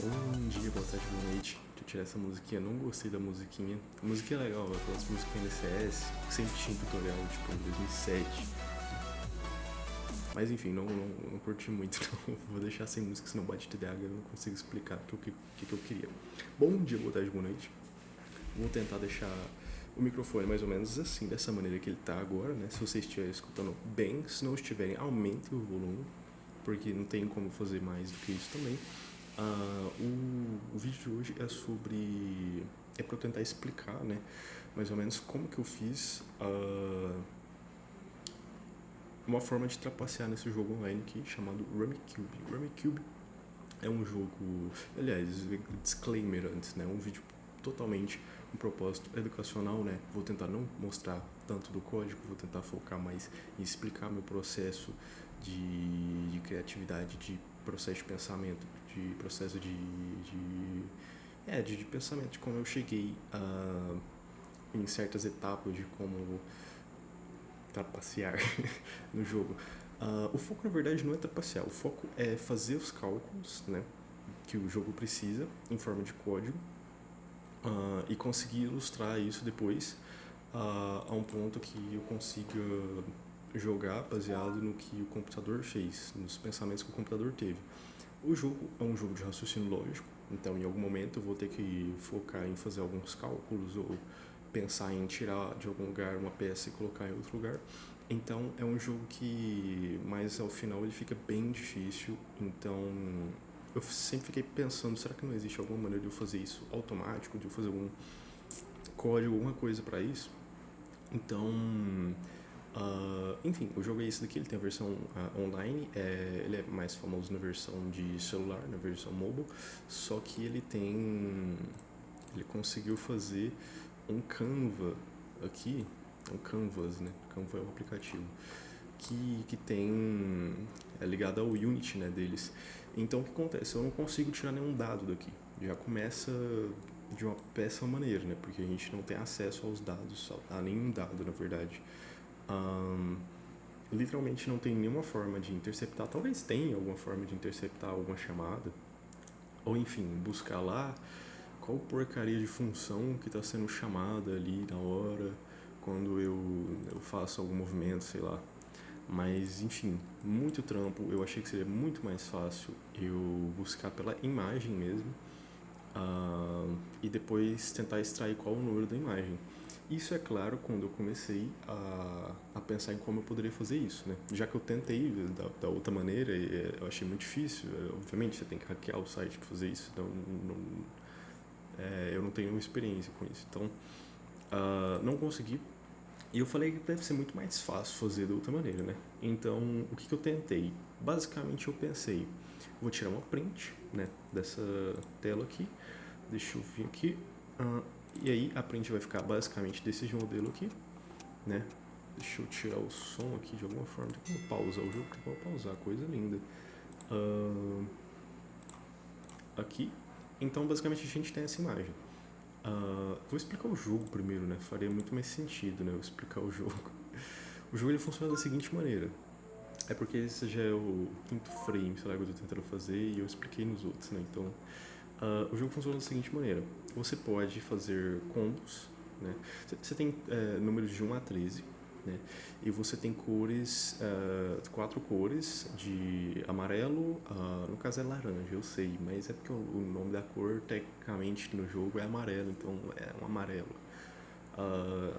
Bom dia, boa tarde, boa noite. Deixa eu tirar essa musiquinha, não gostei da musiquinha. A musiquinha é legal, aquelas musiquinhas NCS, que sempre tinha tutorial, tipo, em 2007. Mas enfim, não curti muito, não. Vou deixar sem música, senão bate TDAH, eu não consigo explicar o que eu queria. Bom dia, boa tarde, boa noite. Vou tentar deixar o microfone mais ou menos assim, dessa maneira que ele tá agora, né? Se vocês estiverem escutando bem, se não estiverem, aumentem o volume, porque não tem como fazer mais do que isso também. O vídeo de hoje é sobre. É para eu tentar explicar, né? Mais ou menos como que eu fiz uma forma de trapacear nesse jogo online aqui chamado Rummikub. Rummikub é um jogo. Aliás, disclaimer antes, né? Um vídeo totalmente um propósito educacional, né? Vou tentar não mostrar tanto do código, vou tentar focar mais em explicar meu processo de criatividade, de processo de pensamento, de processo de pensamento, de como eu cheguei em certas etapas de como trapacear no jogo. O foco, na verdade, não é trapacear, o foco é fazer os cálculos, né, que o jogo precisa em forma de código e conseguir ilustrar isso depois a um ponto que eu consiga jogar baseado no que o computador fez, nos pensamentos que o computador teve. O jogo é um jogo de raciocínio lógico, então em algum momento eu vou ter que focar em fazer alguns cálculos ou pensar em tirar de algum lugar uma peça e colocar em outro lugar. Então é um jogo que, mais ao final, ele fica bem difícil. Então eu sempre fiquei pensando, será que não existe alguma maneira de eu fazer isso automático, de eu fazer algum código, alguma coisa para isso? Então, enfim, o jogo é esse daqui, ele tem a versão online, ele é mais famoso na versão de celular, na versão mobile, só que ele conseguiu fazer um Canva aqui, um Canvas, né? Canva é um aplicativo que tem é ligado ao Unity, né, deles. Então o que acontece? Eu não consigo tirar nenhum dado daqui. Já começa de uma péssima maneira, né? Porque a gente não tem acesso aos dados, a nenhum dado, na verdade. Literalmente não tem nenhuma forma de interceptar. Talvez tenha alguma forma de interceptar alguma chamada. Ou enfim, buscar lá qual porcaria de função que está sendo chamada ali na hora, quando eu faço algum movimento, sei lá. Mas, enfim, muito trampo. Eu achei que seria muito mais fácil eu buscar pela imagem mesmo e depois tentar extrair qual o número da imagem. Isso é claro quando eu comecei a pensar em como eu poderia fazer isso, né? Já que eu tentei da outra maneira, eu achei muito difícil. Obviamente você tem que hackear o site para fazer isso, então eu não tenho experiência com isso. Então, não consegui. E eu falei que deve ser muito mais fácil fazer da outra maneira, né? Então, o que eu tentei? Basicamente, eu pensei, vou tirar uma print, né, dessa tela aqui. Deixa eu vir aqui. E aí, a print vai ficar basicamente desse modelo aqui, né? Deixa eu tirar o som aqui de alguma forma. Tem como pausar o jogo? Tem como pausar, coisa linda. Aqui. Então, basicamente, a gente tem essa imagem. Vou explicar o jogo primeiro, né? Faria muito mais sentido, né? Eu explicar o jogo. O jogo ele funciona da seguinte maneira. É porque esse já é o quinto frame, sei lá, que eu tô tentando fazer e eu expliquei nos outros, né? Então, o jogo funciona da seguinte maneira. Você pode fazer combos, né? Você tem números de 1 a 13, né? E você tem cores, 4 cores de amarelo, no caso é laranja, eu sei, mas é porque o nome da cor, tecnicamente, no jogo é amarelo, então é um amarelo.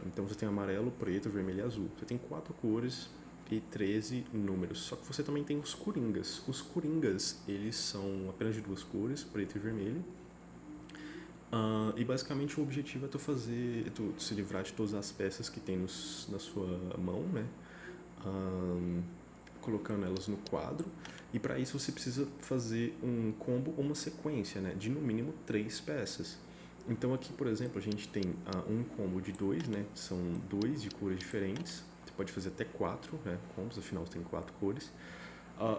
Então você tem amarelo, preto, vermelho e azul. Você tem 4 cores e 13 números. Só que você também tem os coringas. Os coringas, eles são apenas de 2 cores, preto e vermelho. E basicamente o objetivo é tu se livrar de todas as peças que tem na sua mão, né? Colocando elas no quadro. E para isso você precisa fazer um combo ou uma sequência, né? De no mínimo 3 peças. Então aqui, por exemplo, a gente tem um combo de 2, né? São 2 de cores diferentes. Você pode fazer até 4, né, combos, afinal você tem 4 cores.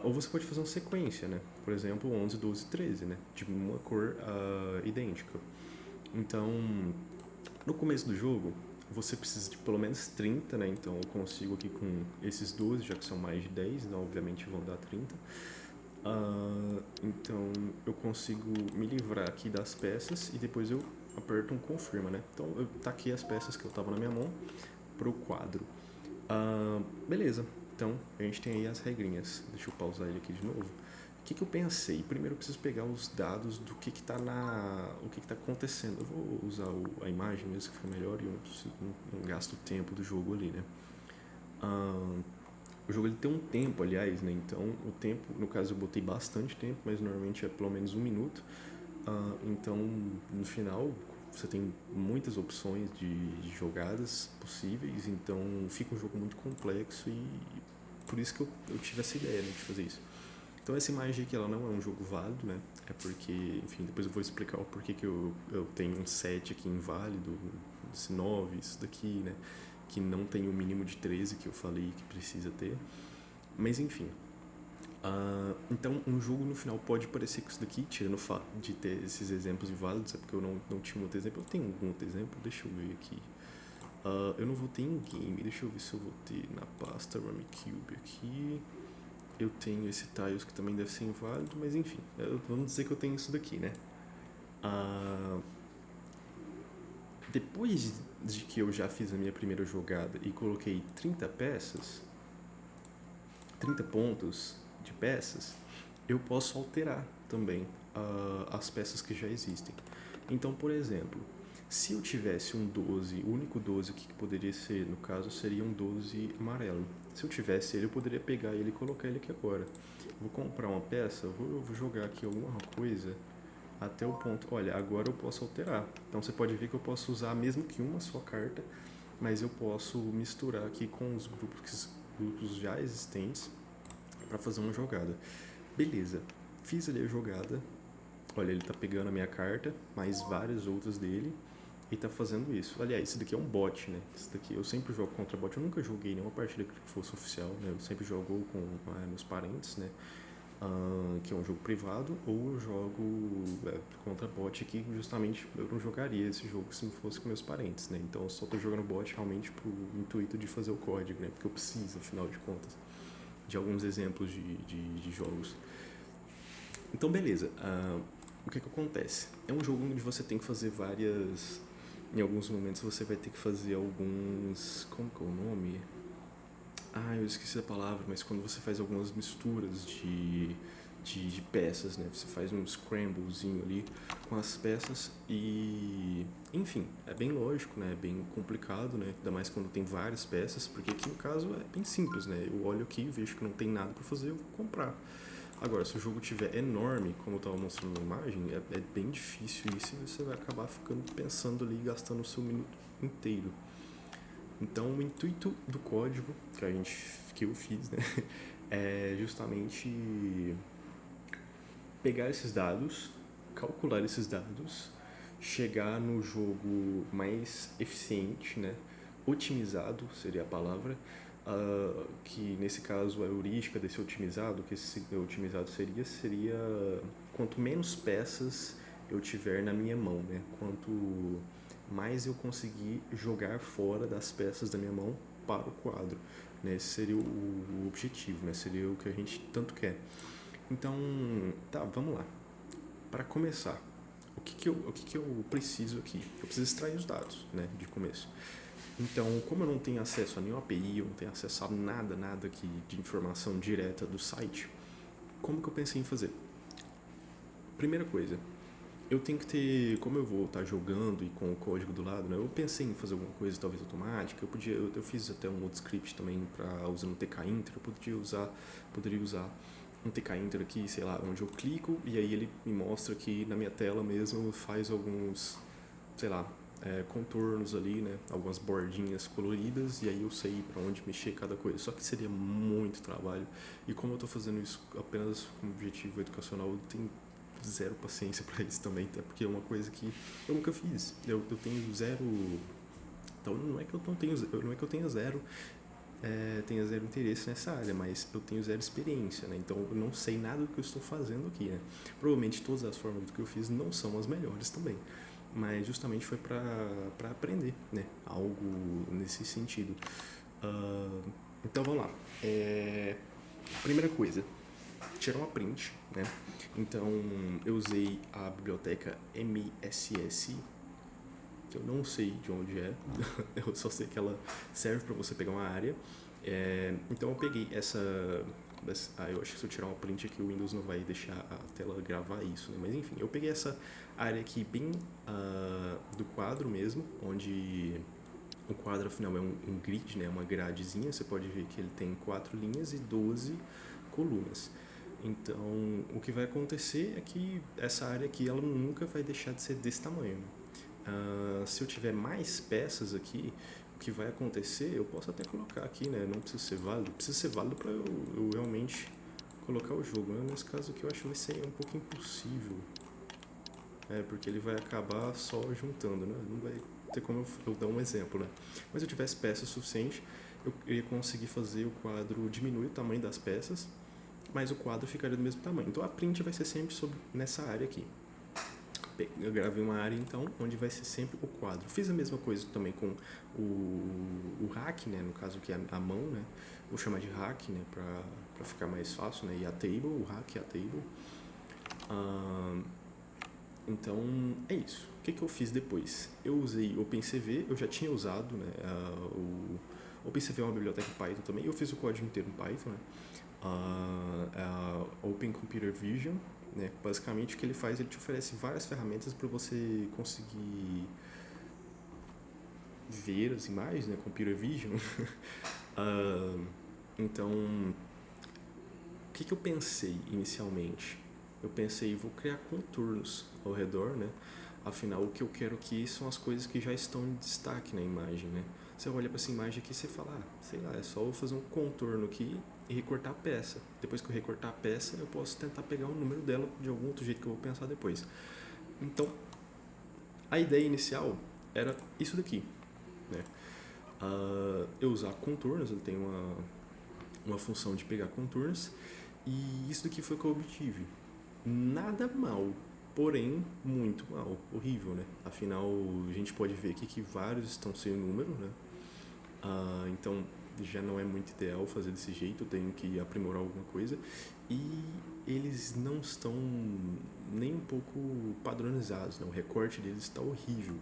Ou você pode fazer uma sequência, né? Por exemplo, 11, 12, 13, né? De uma cor idêntica. Então, no começo do jogo, você precisa de pelo menos 30, né? Então eu consigo aqui com esses 12, já que são mais de 10, então obviamente vão dar 30. Então eu consigo me livrar aqui das peças e depois eu aperto um confirma, né? Então eu taquei as peças que eu tava na minha mão pro quadro. Beleza, então a gente tem aí as regrinhas. Deixa eu pausar ele aqui de novo. O que eu pensei? Primeiro eu preciso pegar os dados do que tá o que tá acontecendo. Eu vou usar a imagem mesmo que fica melhor e eu não gasto o tempo do jogo ali, né? O jogo ele tem um tempo, aliás, né? Então o tempo, no caso eu botei bastante tempo, mas normalmente é pelo menos 1 minuto. Então no final você tem muitas opções de jogadas possíveis, então fica um jogo muito complexo e por isso que eu tive essa ideia, né, de fazer isso. Então essa imagem aqui ela não é um jogo válido, né? É porque, enfim, depois eu vou explicar o porquê que eu tenho um 7 aqui inválido, esse 9, isso daqui, né? Que não tem o mínimo de 13 que eu falei que precisa ter. Mas enfim. Então um jogo no final pode parecer com isso daqui, tirando o fato de ter esses exemplos inválidos, é porque eu não tinha um outro exemplo. Eu tenho algum outro exemplo, deixa eu ver aqui. Eu não vou ter em game, deixa eu ver se eu vou ter na pasta Rummikub aqui. Eu tenho esse tiles que também deve ser inválido, mas enfim, vamos dizer que eu tenho isso daqui, né? Depois de que eu já fiz a minha primeira jogada e coloquei 30 peças, 30 pontos de peças, eu posso alterar também as peças que já existem. Então, por exemplo, se eu tivesse um 12, o único 12 que poderia ser, no caso, seria um 12 amarelo. Se eu tivesse ele, eu poderia pegar ele e colocar ele aqui agora. Vou comprar uma peça, vou jogar aqui alguma coisa até o ponto. Olha, agora eu posso alterar. Então você pode ver que eu posso usar mesmo que uma só carta, mas eu posso misturar aqui com os grupos já existentes para fazer uma jogada. Beleza, fiz ali a jogada. Olha, ele tá pegando a minha carta, mais várias outras dele, e tá fazendo isso. Aliás, esse daqui é um bot, né? Esse daqui eu sempre jogo contra bot. Eu nunca joguei nenhuma partida que fosse oficial, né? Eu sempre jogo com meus parentes, né? Que é um jogo privado, ou eu jogo contra bot aqui, justamente eu não jogaria esse jogo se não fosse com meus parentes, né? Então eu só tô jogando bot realmente pro intuito de fazer o código, né? Porque eu preciso, afinal de contas, de alguns exemplos de jogos. Então, beleza. O que acontece? É um jogo onde você tem que fazer várias. Em alguns momentos você vai ter que fazer alguns. Como que é o nome? Eu esqueci a palavra, mas quando você faz algumas misturas de peças, né? Você faz um scramblezinho ali com as peças e, enfim, é bem lógico, né? É bem complicado, né? Ainda mais quando tem várias peças, porque aqui no caso é bem simples, né? Eu olho aqui, vejo que não tem nada para fazer, eu vou comprar. Agora, se o jogo tiver enorme, como eu estava mostrando na imagem, é bem difícil isso e você vai acabar ficando pensando ali, gastando o seu minuto inteiro. Então, o intuito do código que eu fiz, né, é justamente pegar esses dados, calcular esses dados, chegar no jogo mais eficiente, né, otimizado seria a palavra, que nesse caso a heurística desse otimizado, que esse otimizado seria quanto menos peças eu tiver na minha mão, né, quanto mais eu conseguir jogar fora das peças da minha mão para o quadro. Né? Esse seria o objetivo, né? Seria o que a gente tanto quer. Então, tá, vamos lá. Para começar, o que eu preciso aqui? Eu preciso extrair os dados, né, de começo. Então, como eu não tenho acesso a nenhuma API, eu não tenho acesso a nada aqui de informação direta do site, como que eu pensei em fazer? Primeira coisa, eu tenho que ter, como eu vou estar jogando e com o código do lado, né? Eu pensei em fazer alguma coisa talvez automática. Eu fiz até um outro script também para usando TK-Inter. Eu poderia usar um TK-Inter aqui, sei lá, onde eu clico e aí ele me mostra que na minha tela mesmo faz alguns, sei lá, contornos ali, né? Algumas bordinhas coloridas e aí eu sei para onde mexer cada coisa. Só que seria muito trabalho e como eu estou fazendo isso apenas com objetivo educacional, eu tenho zero paciência para isso também, até porque é uma coisa que eu nunca fiz. Eu tenho zero. Então não é que eu não tenho, não é que eu tenha zero interesse nessa área, mas eu tenho zero experiência, né? Então eu não sei nada do que eu estou fazendo aqui, né? Provavelmente todas as formas do que eu fiz não são as melhores também, mas justamente foi para aprender, né? Algo nesse sentido. Então vamos lá. Primeira coisa, tirar uma print, né? Então eu usei a biblioteca MSS, que eu não sei de onde é, eu só sei que ela serve para você pegar uma área. Então eu peguei essa. Eu acho que se eu tirar uma print aqui o Windows não vai deixar a tela gravar isso, né? Mas enfim, eu peguei essa área aqui bem do quadro mesmo, onde o quadro afinal é um grid, né? Uma gradezinha, você pode ver que ele tem 4 linhas e 12 colunas. Então o que vai acontecer é que essa área aqui ela nunca vai deixar de ser desse tamanho, né? Se eu tiver mais peças aqui, o que vai acontecer, eu posso até colocar aqui, né? Não precisa ser válido, precisa ser válido para eu realmente colocar o jogo, né? Nesse caso aqui eu acho que vai ser um pouco impossível, porque ele vai acabar só juntando, né? Não vai ter como eu dar um exemplo, né? Mas se eu tivesse peças suficientes, eu ia conseguir fazer o quadro diminuir o tamanho das peças, mas o quadro ficaria do mesmo tamanho. Então a print vai ser sempre nessa área aqui. Eu gravei uma área então onde vai ser sempre o quadro. Fiz a mesma coisa também com o rack, né, no caso que é a mão, né, vou chamar de rack, né, para ficar mais fácil, né, e a table, o rack e a table. Então é isso. O que eu fiz depois? Eu usei o OpenCV, eu já tinha usado, né, o OpenCV é uma biblioteca Python também, eu fiz o código inteiro em Python, né, Open Computer Vision, né? Basicamente o que ele faz, ele te oferece várias ferramentas para você conseguir ver as imagens, né? Computer Vision. Então, o que eu pensei inicialmente? Eu pensei, vou criar contornos ao redor, né? Afinal, o que eu quero aqui são as coisas que já estão em destaque na imagem, né? Você olha para essa imagem aqui e você fala, sei lá, é só eu fazer um contorno aqui e recortar a peça. Depois que eu recortar a peça, eu posso tentar pegar o número dela de algum outro jeito que eu vou pensar depois. Então, a ideia inicial era isso daqui, né? Eu usar contornos, ele tem uma função de pegar contornos, e isso daqui foi o que eu obtive. Nada mal, porém muito mal, horrível, né? Afinal, a gente pode ver aqui que vários estão sem número, né? Então já não é muito ideal fazer desse jeito, eu tenho que aprimorar alguma coisa, e eles não estão nem um pouco padronizados, né? O recorte deles está horrível.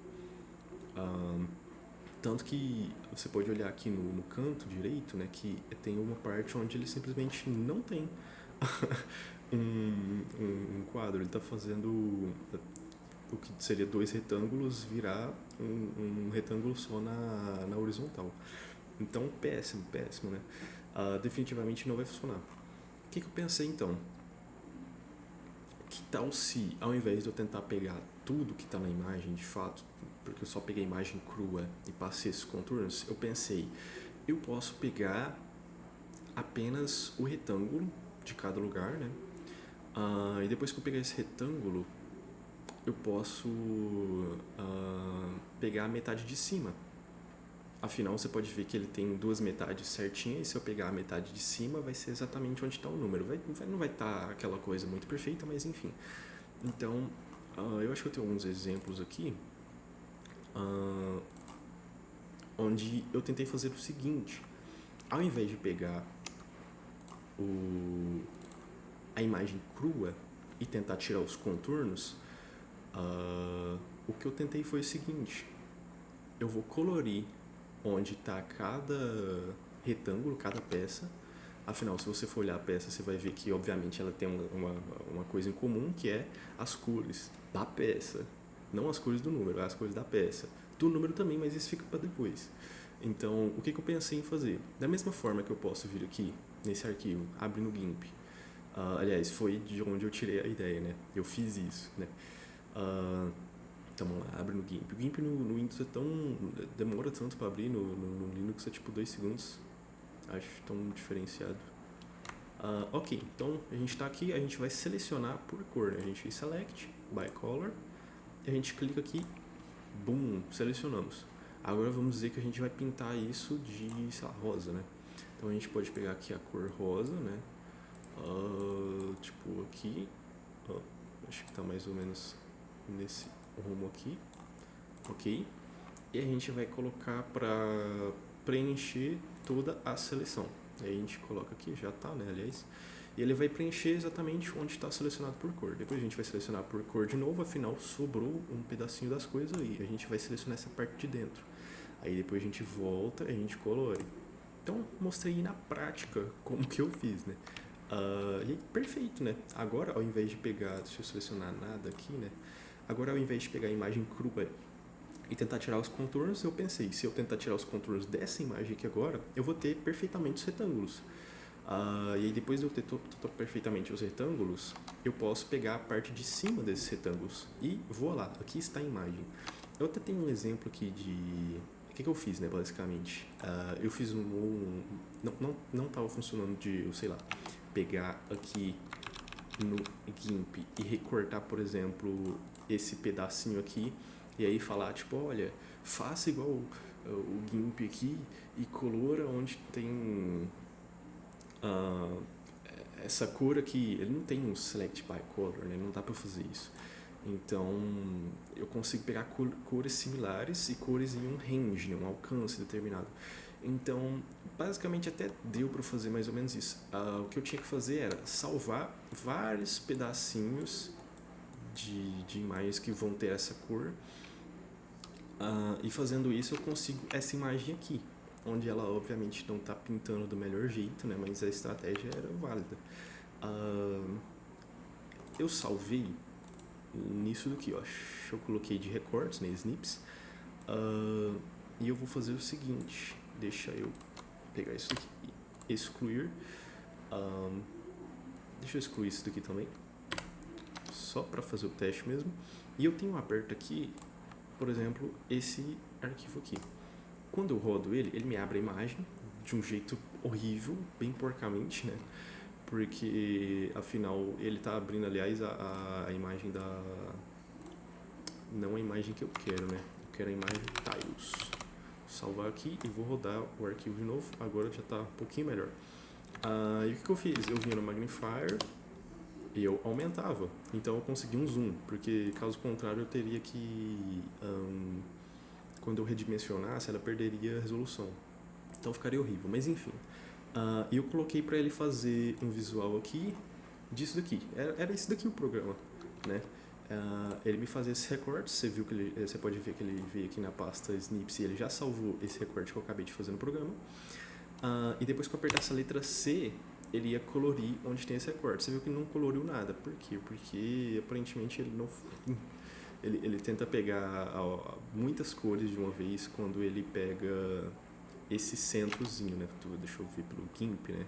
Tanto que você pode olhar aqui no canto direito, né, que tem uma parte onde ele simplesmente não tem um quadro. Ele está fazendo o que seria 2 retângulos virar um retângulo só na horizontal. Então, péssimo, péssimo, né? Definitivamente não vai funcionar. O que eu pensei então? Que tal se, ao invés de eu tentar pegar tudo que está na imagem de fato, porque eu só peguei a imagem crua e passei esses contornos, eu pensei, eu posso pegar apenas o retângulo de cada lugar, né? E depois que eu pegar esse retângulo, eu posso pegar a metade de cima. Afinal, você pode ver que ele tem 2 metades certinhas, e se eu pegar a metade de cima, vai ser exatamente onde está o número. Não vai estar aquela coisa muito perfeita, mas enfim. Então, eu acho que eu tenho alguns exemplos aqui, onde eu tentei fazer o seguinte. Ao invés de pegar a imagem crua e tentar tirar os contornos, o que eu tentei foi o seguinte. Eu vou colorir onde está cada retângulo, cada peça. Afinal, se você for olhar a peça, você vai ver que, obviamente, ela tem uma coisa em comum, que é as cores da peça. Não as cores do número, as cores da peça. Do número também, mas isso fica para depois. Então, o que eu pensei em fazer? Da mesma forma que eu posso vir aqui, nesse arquivo, abrir no GIMP. Aliás, foi de onde eu tirei a ideia, né? Eu fiz isso, né? Então, vamos lá, abre no GIMP. O GIMP no Windows demora tanto para abrir, no Linux é tipo 2 segundos. Acho tão diferenciado. Ok, então a gente está aqui, a gente vai selecionar por cor, né? A gente select by color, e a gente clica aqui, boom, selecionamos. Agora vamos dizer que a gente vai pintar isso de, sei lá, rosa, né? Então a gente pode pegar aqui a cor rosa, né? Tipo aqui, acho que está mais ou menos nesse rumo aqui, ok? E a gente vai colocar para preencher toda a seleção. Aí a gente coloca aqui, já tá, né, aliás. E ele vai preencher exatamente onde está selecionado por cor. Depois a gente vai selecionar por cor de novo, afinal sobrou um pedacinho das coisas ali. A gente vai selecionar essa parte de dentro. Aí depois a gente volta e a gente colore. Então mostrei na prática como que eu fiz, né? E aí, perfeito, né? Agora ao invés de pegar, deixa eu selecionar nada aqui, né? Agora ao invés de pegar a imagem crua e tentar tirar os contornos, eu pensei, se eu tentar tirar os contornos dessa imagem aqui agora, eu vou ter perfeitamente os retângulos. E aí depois de eu ter perfeitamente os retângulos, eu posso pegar a parte de cima desses retângulos e vou lá, aqui está a imagem. Eu até tenho um exemplo aqui de... O que eu fiz, né, basicamente? Eu fiz não estava funcionando de, eu sei lá, pegar aqui no GIMP e recortar, por exemplo, esse pedacinho aqui e aí falar, tipo, olha, faça igual o GIMP aqui e colora onde tem essa cor aqui. Ele não tem um select by color, né? Não dá para fazer isso. Então eu consigo pegar cores similares e cores em um range, né? Um alcance determinado. Então basicamente até deu para fazer mais ou menos isso. O que eu tinha que fazer era salvar vários pedacinhos de imagens que vão ter essa cor. E fazendo isso eu consigo essa imagem aqui, onde ela obviamente não está pintando do melhor jeito, né? Mas a estratégia era válida. Eu salvei nisso daqui, ó. Eu coloquei de recortes, né? Snips. E eu vou fazer o seguinte, deixa eu pegar isso aqui e excluir. Deixa eu excluir isso daqui também, só para fazer o teste mesmo. E eu tenho aberto aqui, por exemplo, esse arquivo aqui. Quando eu rodo ele, ele me abre a imagem de um jeito horrível, bem porcamente, né? Porque, afinal, ele está abrindo, aliás, a imagem da... Não a imagem que eu quero, né? Eu quero a imagem tiles. Vou salvar aqui e vou rodar o arquivo de novo. Agora já está um pouquinho melhor. E o que eu fiz? Eu vinha no Magnifier e eu aumentava. Então eu consegui um zoom, porque caso contrário eu teria que... quando eu redimensionasse, ela perderia a resolução. Então ficaria horrível, mas enfim. E eu coloquei para ele fazer um visual aqui disso daqui. Era esse daqui o programa, né? Ele me fazia esses recortes. Você pode ver que ele veio aqui na pasta Snips e ele já salvou esse recorte que eu acabei de fazer no programa. E depois que eu apertasse a letra C, ele ia colorir onde tem esse recorte. Você viu que não coloriu nada. Por quê? Porque aparentemente ele não... Ele tenta pegar muitas cores de uma vez quando ele pega esse centrozinho, né? Deixa eu ver pelo GIMP, né?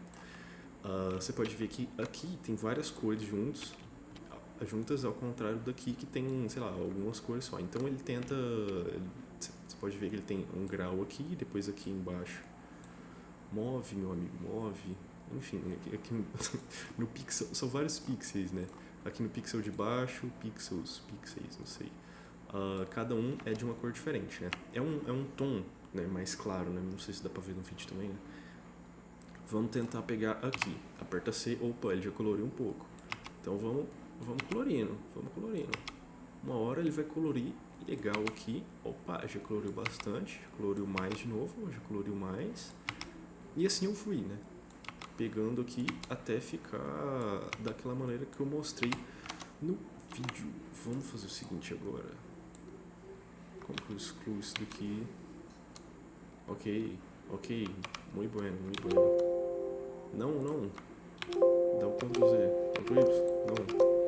Você pode ver que aqui tem várias cores juntas, ao contrário daqui que tem, sei lá, algumas cores só. Então ele tenta... Você pode ver que ele tem um grau aqui, depois aqui embaixo. Move, meu amigo, move. Enfim, aqui no pixel, são vários pixels, né? Aqui no pixel de baixo, pixels, não sei. Cada um é de uma cor diferente, né? É um tom, né, mais claro, né? Não sei se dá pra ver no vídeo também, né? Vamos tentar pegar aqui. Aperta C, opa, ele já coloriu um pouco. Então vamos colorindo. Uma hora ele vai colorir legal aqui. Opa, já coloriu bastante. Coloriu mais de novo, já coloriu mais. E assim eu fui, né? Pegando aqui até ficar daquela maneira que eu mostrei no vídeo. Vamos fazer o seguinte agora. Como que eu excluo isso daqui? Ok. Muito bueno. Não. Dá o Ctrl Z. Ctrl Y. Não.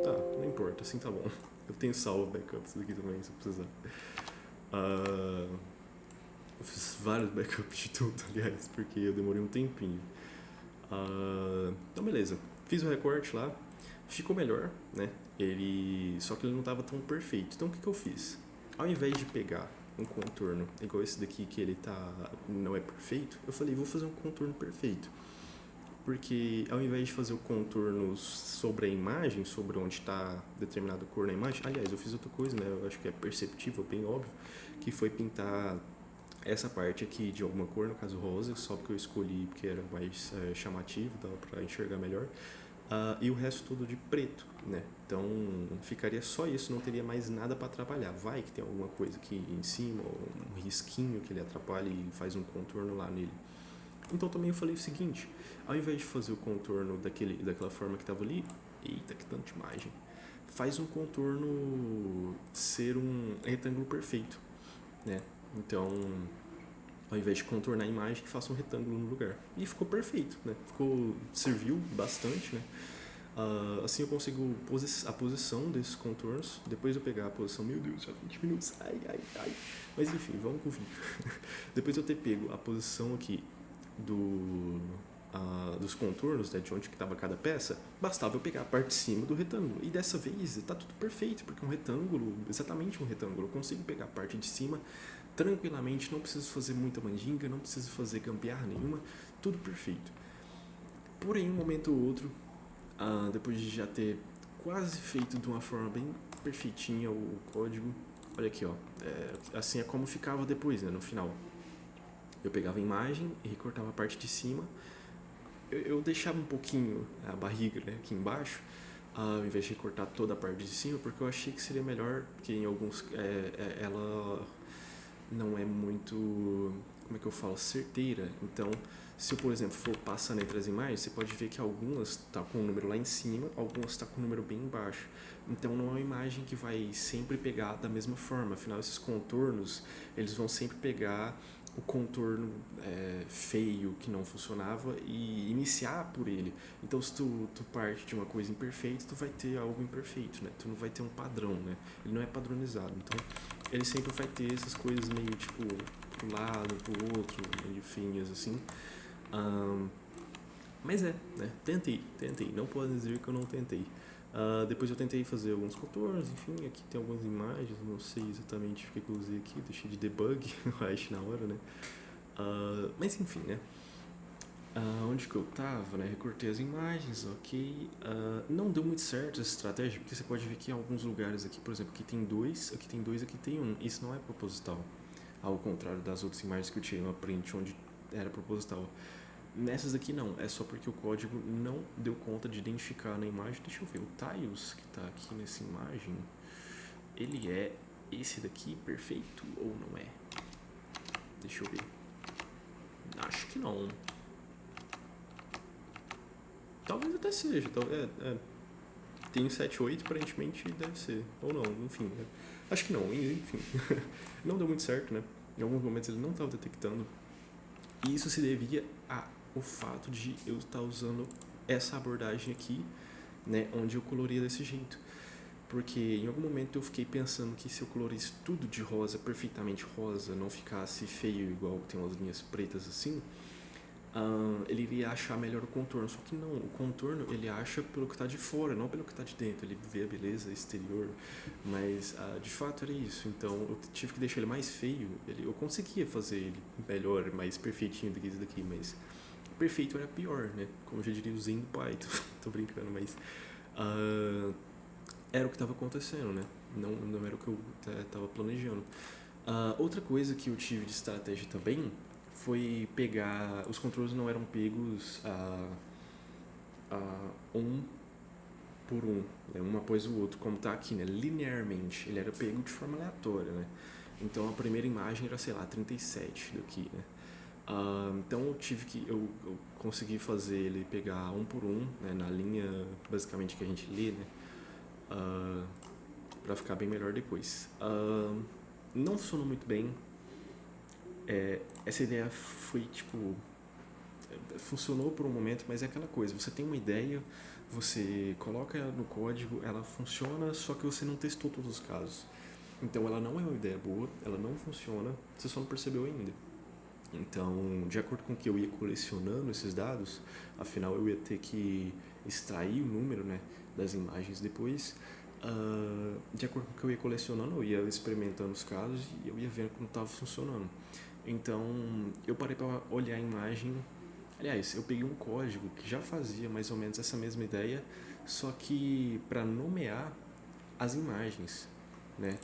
Tá, não importa, assim tá bom. Eu tenho salvo backups daqui também, se eu precisar. Eu fiz vários backups de tudo, aliás, porque eu demorei um tempinho. Então beleza, fiz o recorte lá, ficou melhor, né? Só que ele não estava tão perfeito. Então o que eu fiz? Ao invés de pegar um contorno igual esse daqui que ele não é perfeito, eu falei, vou fazer um contorno perfeito. Porque ao invés de fazer o contorno sobre a imagem, sobre onde está determinada cor na imagem, aliás, eu fiz outra coisa, né? Eu acho que é perceptível, bem óbvio, que foi pintar essa parte aqui de alguma cor, no caso rosa, só porque eu escolhi porque era mais chamativo, dava para enxergar melhor. E o resto tudo de preto, né? Então ficaria só isso, não teria mais nada para atrapalhar. Vai que tem alguma coisa aqui em cima, um risquinho que ele atrapalha e faz um contorno lá nele. Então também eu falei o seguinte, ao invés de fazer o contorno daquela forma que estava ali, eita, que tanta imagem, faz um contorno ser um retângulo perfeito, né? Então, ao invés de contornar a imagem, faça um retângulo no lugar. E ficou perfeito, né? Serviu bastante, né? Assim eu consigo a posição desses contornos. Depois eu pegar a posição, meu Deus, já 20 minutos, ai, ai, ai. Mas enfim, vamos com o vídeo. Depois eu ter pego a posição aqui dos contornos, né, de onde que estava cada peça, bastava eu pegar a parte de cima do retângulo. E dessa vez está tudo perfeito, porque é um retângulo, exatamente um retângulo. Eu consigo pegar a parte de cima tranquilamente, não preciso fazer muita mandinga, não preciso fazer gambiarra nenhuma, tudo perfeito. Porém, um momento ou outro, depois de já ter quase feito de uma forma bem perfeitinha o código, olha aqui, ó, assim é como ficava depois, né, no final. Eu pegava a imagem e recortava a parte de cima, eu deixava um pouquinho a barriga, né, aqui embaixo, ao invés de recortar toda a parte de cima, porque eu achei que seria melhor, porque em alguns ela não é muito, como é que eu falo, certeira. Então, se eu, por exemplo, for passando entre as imagens, você pode ver que algumas estão com o número lá em cima, algumas estão com o número bem embaixo. Então, não é uma imagem que vai sempre pegar da mesma forma. Afinal, esses contornos, eles vão sempre pegar o contorno feio que não funcionava e iniciar por ele. Então, se tu parte de uma coisa imperfeita, tu vai ter algo imperfeito, né? Tu não vai ter um padrão, né? Ele não é padronizado. Então, ele sempre vai ter essas coisas meio tipo pro lado, pro outro, meio feinhas assim. Mas né? Tentei. Não pode dizer que eu não tentei. Depois eu tentei fazer alguns contornos, enfim, aqui tem algumas imagens, não sei exatamente o que eu usei aqui, deixei de debug, eu acho, na hora, né? Mas enfim, né? Onde que eu tava, né? Recortei as imagens, ok. Não deu muito certo essa estratégia, porque você pode ver que em alguns lugares aqui, por exemplo, aqui tem dois, aqui tem um. Isso não é proposital, ao contrário das outras imagens que eu tirei uma print onde era proposital. Nessas aqui não, é só porque o código não deu conta de identificar na imagem. Deixa eu ver, o tiles que tá aqui nessa imagem, ele é esse daqui perfeito ou não é? Deixa eu ver. Acho que não. Talvez até seja, tem 7.8, aparentemente deve ser, ou não, enfim. Acho que não, enfim. Não deu muito certo, né? Em alguns momentos ele não estava detectando. E isso se devia ao fato de eu estar usando essa abordagem aqui, né? Onde eu coloria desse jeito. Porque em algum momento eu fiquei pensando que se eu colorisse tudo de rosa, perfeitamente rosa, não ficasse feio igual tem umas linhas pretas assim, ele iria achar melhor o contorno. Só que não, o contorno ele acha pelo que está de fora, não pelo que está de dentro. Ele vê a beleza exterior, mas de fato era isso. Então eu tive que deixar ele mais feio. Eu conseguia fazer ele melhor, mais perfeitinho do que esse daqui, mas perfeito era pior, né? Como já diria o Zen do Python. Tô brincando, mas era o que estava acontecendo, né? Não era o que eu estava planejando. Outra coisa que eu tive de estratégia também foi pegar. Os controles não eram pegos um por um, né, um após o outro, como tá aqui, né, linearmente. Ele era pego de forma aleatória, né? Então a primeira imagem era, sei lá, 37 daqui, né? Então eu consegui fazer ele pegar um por um, né, na linha basicamente que a gente lê, né? Pra ficar bem melhor depois. Não funcionou muito bem. Essa ideia foi tipo. Funcionou por um momento, mas é aquela coisa: você tem uma ideia, você coloca ela no código, ela funciona, só que você não testou todos os casos. Então ela não é uma ideia boa, ela não funciona, você só não percebeu ainda. Então, de acordo com que eu ia colecionando esses dados, afinal eu ia ter que extrair o número, né, das imagens depois. De acordo com o que eu ia colecionando, eu ia experimentando os casos e eu ia vendo como estava funcionando. Então, eu parei para olhar a imagem. Aliás, eu peguei um código que já fazia mais ou menos essa mesma ideia, só que para nomear as imagens, né?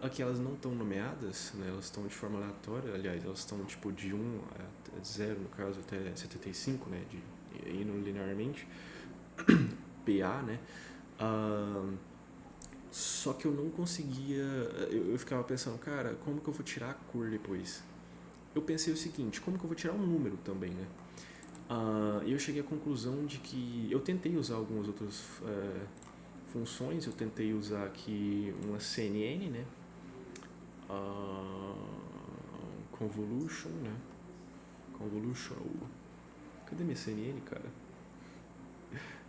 Aqui elas não estão nomeadas, né? Elas estão de forma aleatória, aliás, elas estão tipo de 1 a 0, no caso, até 75, né? Indo linearmente, PA, né? Só que eu não conseguia, eu ficava pensando, cara, como que eu vou tirar a cor depois? eu pensei o seguinte, como que eu vou tirar um número também, né? E eu cheguei à conclusão de que eu tentei usar algumas outras funções, eu tentei usar aqui uma CNN, né? Convolution, né? Convolution. Cadê minha CNN, cara?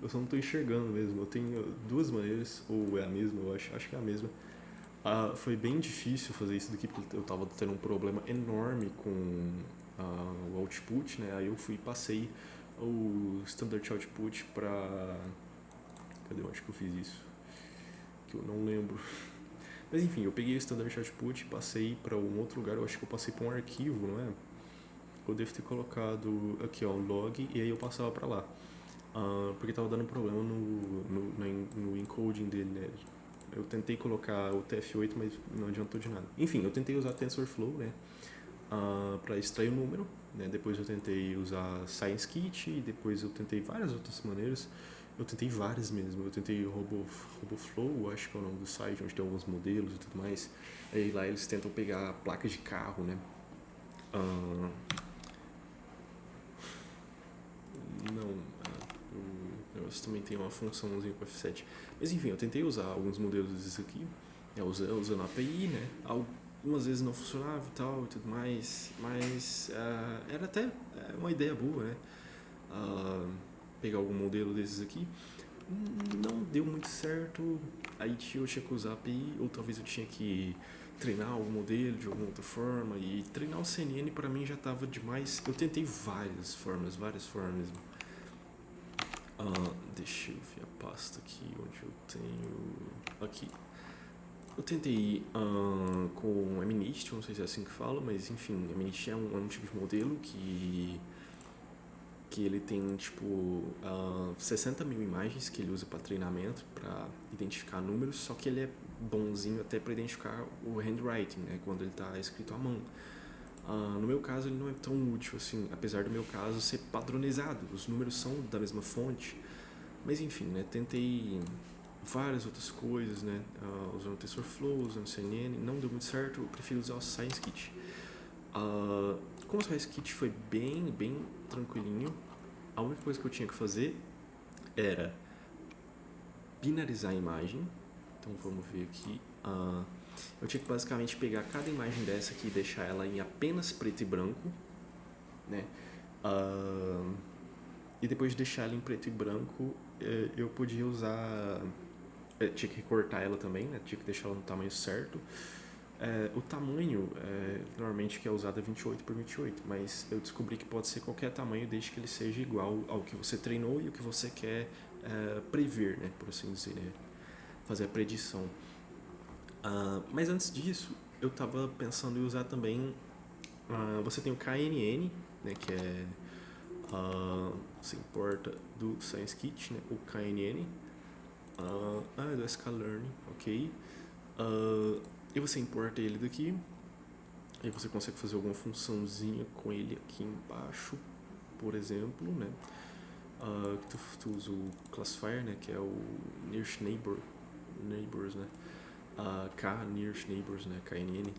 Eu só não tô enxergando mesmo. Eu tenho duas maneiras, ou é a mesma, eu acho que é a mesma. Foi bem difícil fazer isso daqui, porque eu tava tendo um problema enorme com o output, né? Aí eu fui e passei o standard output pra... Cadê? Eu acho que eu fiz isso. Que eu não lembro. Mas enfim, eu peguei o standard output e passei pra um outro lugar. Eu acho que eu passei pra um arquivo, não é? Eu devo ter colocado aqui, ó, um log, e aí eu passava pra lá. Porque tava dando problema no encoding dele, né? Eu tentei colocar o TF8, mas não adiantou de nada. Enfim, eu tentei usar TensorFlow, né? Para extrair o número, né? Depois eu tentei usar ScienceKit, e depois eu tentei várias outras maneiras. Eu tentei várias mesmo. Eu tentei RoboFlow, acho que é o nome do site, onde tem alguns modelos e tudo mais. Aí lá eles tentam pegar placas de carro, né? Não, o negócio também tem uma funçãozinha com F7. Mas enfim, eu tentei usar alguns modelos desses aqui, usando a API, né? Algumas vezes não funcionava e tal e tudo mais, mas era até uma ideia boa, né? Pegar algum modelo desses aqui. Não deu muito certo, aí eu tinha que usar a API, ou talvez eu tinha que treinar o modelo de alguma outra forma, e treinar o CNN para mim já estava demais. Eu tentei várias formas mesmo. Deixa eu ver a pasta aqui onde eu tenho. Aqui. Eu tentei com MNIST, não sei se é assim que fala, mas enfim, MNIST é um tipo de modelo que ele tem tipo 60 mil imagens que ele usa para treinamento, para identificar números, só que ele é bonzinho até para identificar o handwriting, né, quando ele está escrito à mão. No meu caso ele não é tão útil assim, apesar do meu caso ser padronizado, os números são da mesma fonte, mas enfim, né, tentei várias outras coisas, né, usando TensorFlow, usando CNN, não deu muito certo, eu prefiro usar o ScienceKit. Como o ScienceKit foi bem tranquilinho, a única coisa que eu tinha que fazer era binarizar a imagem. Então vamos ver aqui. Eu tinha que basicamente pegar cada imagem dessa aqui e deixar ela em apenas preto e branco, né? E depois de deixar ela em preto e branco, eu podia usar... tinha que recortar ela também, né? Tinha que deixar ela no tamanho certo. O tamanho normalmente que é usado é 28 por 28, mas eu descobri que pode ser qualquer tamanho desde que ele seja igual ao que você treinou e o que você quer prever, né? Por assim dizer, né? Fazer a predição. Mas antes disso, eu estava pensando em usar também... você tem o KNN, né? Que é... você importa do ScienceKit, né? O KNN. É do sklearn, ok. E você importa ele daqui. Aí você consegue fazer alguma funçãozinha com ele aqui embaixo, por exemplo, né? Tu usa o classifier, né? Que é o nearest neighbors, né? Nearest neighbors, né? KNN.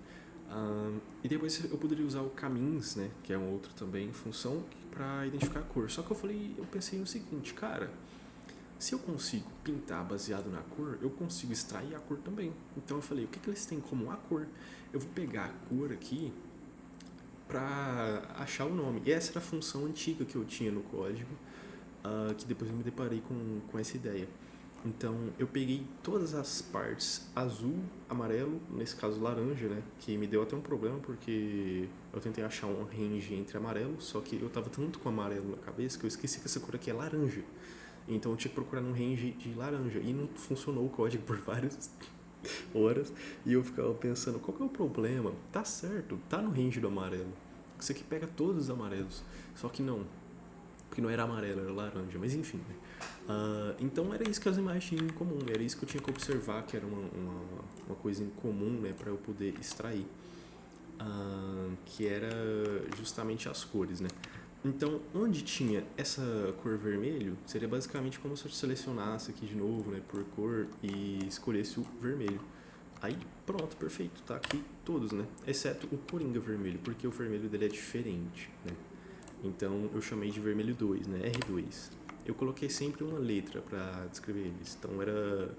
E depois eu poderia usar o camins, né? Que é uma outra também função para identificar a cor. Só que eu pensei no seguinte, cara, se eu consigo pintar baseado na cor, eu consigo extrair a cor também. Então eu falei, o que eles têm como a cor? Eu vou pegar a cor aqui para achar o nome. E essa era a função antiga que eu tinha no código, que depois eu me deparei com essa ideia. Então eu peguei todas as partes azul, amarelo, nesse caso laranja, né? Que me deu até um problema porque eu tentei achar um range entre amarelo, só que eu tava tanto com amarelo na cabeça que eu esqueci que essa cor aqui é laranja. Então eu tinha que procurar num range de laranja e não funcionou o código por várias horas e eu ficava pensando, qual que é o problema? Tá certo, tá no range do amarelo. Isso aqui pega todos os amarelos, só que não, porque não era amarelo, era laranja, mas enfim, né? Então era isso que as imagens tinham em comum, era isso que eu tinha que observar, que era uma coisa em comum, né, para eu poder extrair, que era justamente as cores, né? Então, onde tinha essa cor vermelho, seria basicamente como se eu selecionasse aqui de novo, né, por cor e escolhesse o vermelho. Aí, pronto, perfeito, tá aqui todos, né? Exceto o Coringa vermelho, porque o vermelho dele é diferente, né? Então, eu chamei de vermelho 2, né? R2. Eu coloquei sempre uma letra para descrever eles. Então, era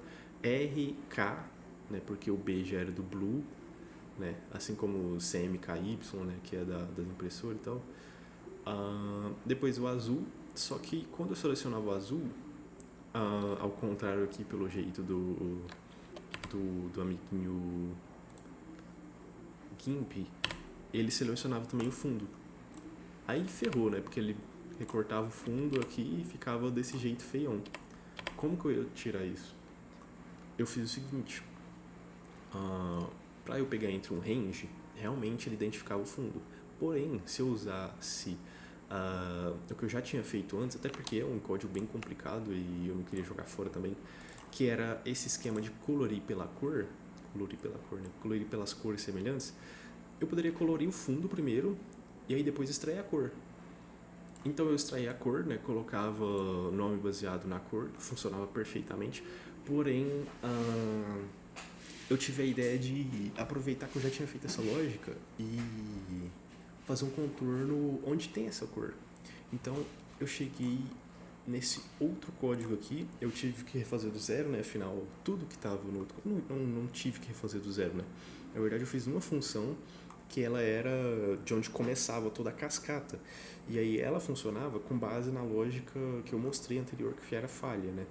RK, né? Porque o B já era do Blue, né? Assim como o CMKY, né? Que é das impressoras e tal. Depois o azul, só que quando eu selecionava o azul, ao contrário aqui pelo jeito do amiguinho GIMP, ele selecionava também o fundo. Aí ferrou, né? Porque ele recortava o fundo aqui e ficava desse jeito feião. Como que eu ia tirar isso? Eu fiz o seguinte, para eu pegar entre um range, realmente ele identificava o fundo. Porém, se eu usasse o que eu já tinha feito antes, até porque é um código bem complicado e eu não queria jogar fora também, que era esse esquema de colorir pela cor, né? Colorir pelas cores semelhantes, eu poderia colorir o fundo primeiro e aí depois extrair a cor. Então eu extraía a cor, né? Colocava nome baseado na cor, funcionava perfeitamente. Porém, eu tive a ideia de aproveitar que eu já tinha feito essa lógica e fazer um contorno onde tem essa cor. Então eu cheguei nesse outro código aqui, eu tive que refazer do zero, né? Afinal, tudo que estava no outro não tive que refazer do zero, né? Na verdade, eu fiz uma função que ela era de onde começava toda a cascata. E aí ela funcionava com base na lógica que eu mostrei anterior, que era falha, né?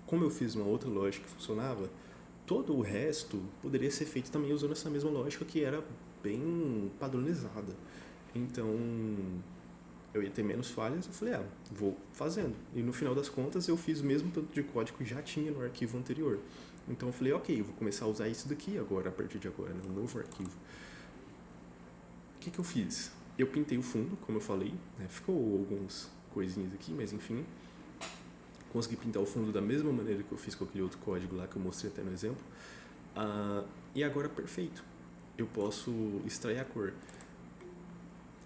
Como eu fiz uma outra lógica que funcionava, todo o resto poderia ser feito também usando essa mesma lógica que era bem padronizada. Então, eu ia ter menos falhas, eu falei, vou fazendo. E no final das contas, eu fiz o mesmo tanto de código que já tinha no arquivo anterior. Então, eu falei, ok, eu vou começar a usar isso daqui agora, a partir de agora, no novo arquivo. O que eu fiz? Eu pintei o fundo, como eu falei, né? Ficou algumas coisinhas aqui, mas enfim. Consegui pintar o fundo da mesma maneira que eu fiz com aquele outro código lá que eu mostrei até no exemplo. E agora, perfeito. Eu posso extrair a cor.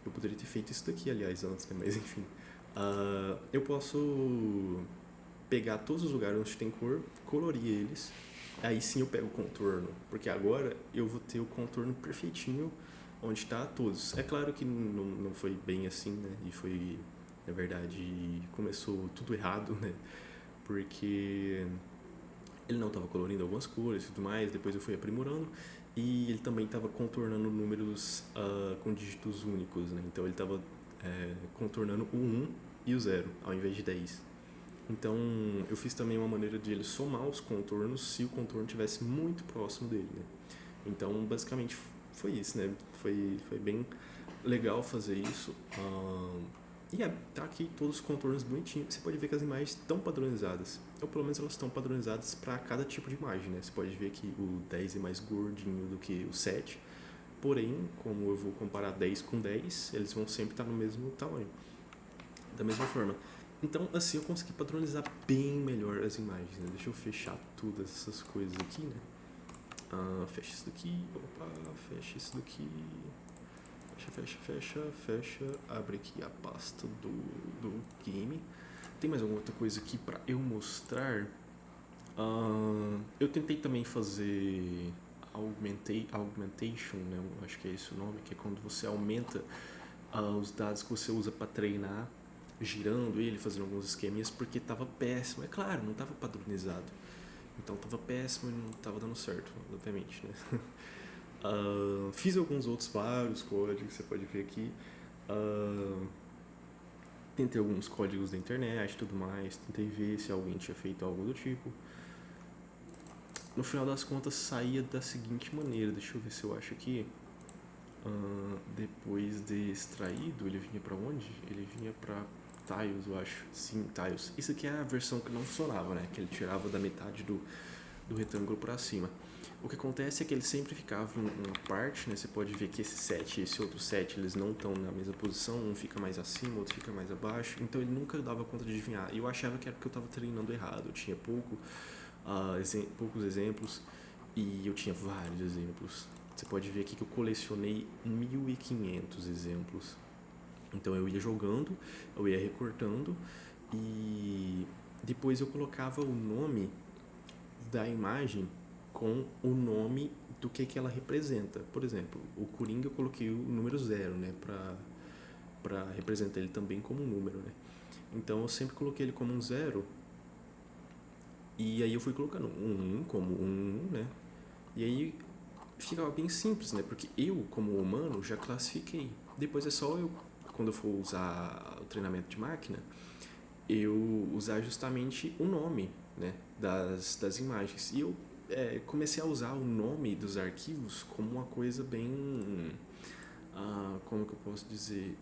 Eu poderia ter feito isso daqui, aliás, antes, né? Mas enfim. Eu posso pegar todos os lugares onde tem cor, colorir eles. Aí sim eu pego o contorno, porque agora eu vou ter o contorno perfeitinho onde está todos. É claro que não foi bem assim, né? E foi, na verdade, começou tudo errado, né? Porque ele não estava colorindo algumas cores e tudo mais, depois eu fui aprimorando e ele também estava contornando números com dígitos únicos, né? Então ele estava contornando o 1 e o 0 ao invés de 10. Então eu fiz também uma maneira de ele somar os contornos se o contorno estivesse muito próximo dele, né? Então basicamente foi isso, né? Foi bem legal fazer isso. E tá aqui todos os contornos bonitinhos. Você pode ver que as imagens estão padronizadas. Ou pelo menos elas estão padronizadas para cada tipo de imagem, né? Você pode ver que o 10 é mais gordinho do que o 7. Porém, como eu vou comparar 10 com 10, eles vão sempre estar no mesmo tamanho. Da mesma forma. Então, assim, eu consegui padronizar bem melhor as imagens, né? Deixa eu fechar todas essas coisas aqui, né? Fecha isso daqui. Opa, fecha isso daqui. Fecha. Abre aqui a pasta do game. Tem mais alguma outra coisa aqui pra eu mostrar? Eu tentei também fazer augmentation, né? Eu acho que é esse o nome, que é quando você aumenta os dados que você usa para treinar, girando ele, fazendo alguns esqueminhas, porque estava péssimo. É claro, não estava padronizado. Então estava péssimo e não estava dando certo, obviamente, né? Fiz alguns outros vários códigos, você pode ver aqui. Tentei alguns códigos da internet e tudo mais. Tentei ver se alguém tinha feito algo do tipo. No final das contas, saía da seguinte maneira. Deixa eu ver se eu acho aqui. Depois de extraído, ele vinha pra onde? Ele vinha pra Tiles, eu acho. Sim, Tiles. Isso aqui é a versão que não funcionava, né? Que ele tirava da metade do retângulo pra cima. O que acontece é que ele sempre ficava em uma parte, né? Você pode ver que esse 7 e esse outro 7, eles não estão na mesma posição, um fica mais acima, outro fica mais abaixo, então ele nunca dava conta de adivinhar. E eu achava que era porque eu estava treinando errado, eu tinha poucos exemplos e eu tinha vários exemplos. Você pode ver aqui que eu colecionei 1.500 exemplos. Então eu ia jogando, eu ia recortando e depois eu colocava o nome da imagem com o nome do que ela representa. Por exemplo, o Coringa eu coloquei o número 0, né, para representar ele também como um número, né. Então eu sempre coloquei ele como um 0, e aí eu fui colocando um como um, né, e aí ficava bem simples, né, porque eu, como humano, já classifiquei. Depois é só eu, quando eu for usar o treinamento de máquina, eu usar justamente o nome, né, das imagens. E eu comecei a usar o nome dos arquivos como uma coisa bem, como que eu posso dizer,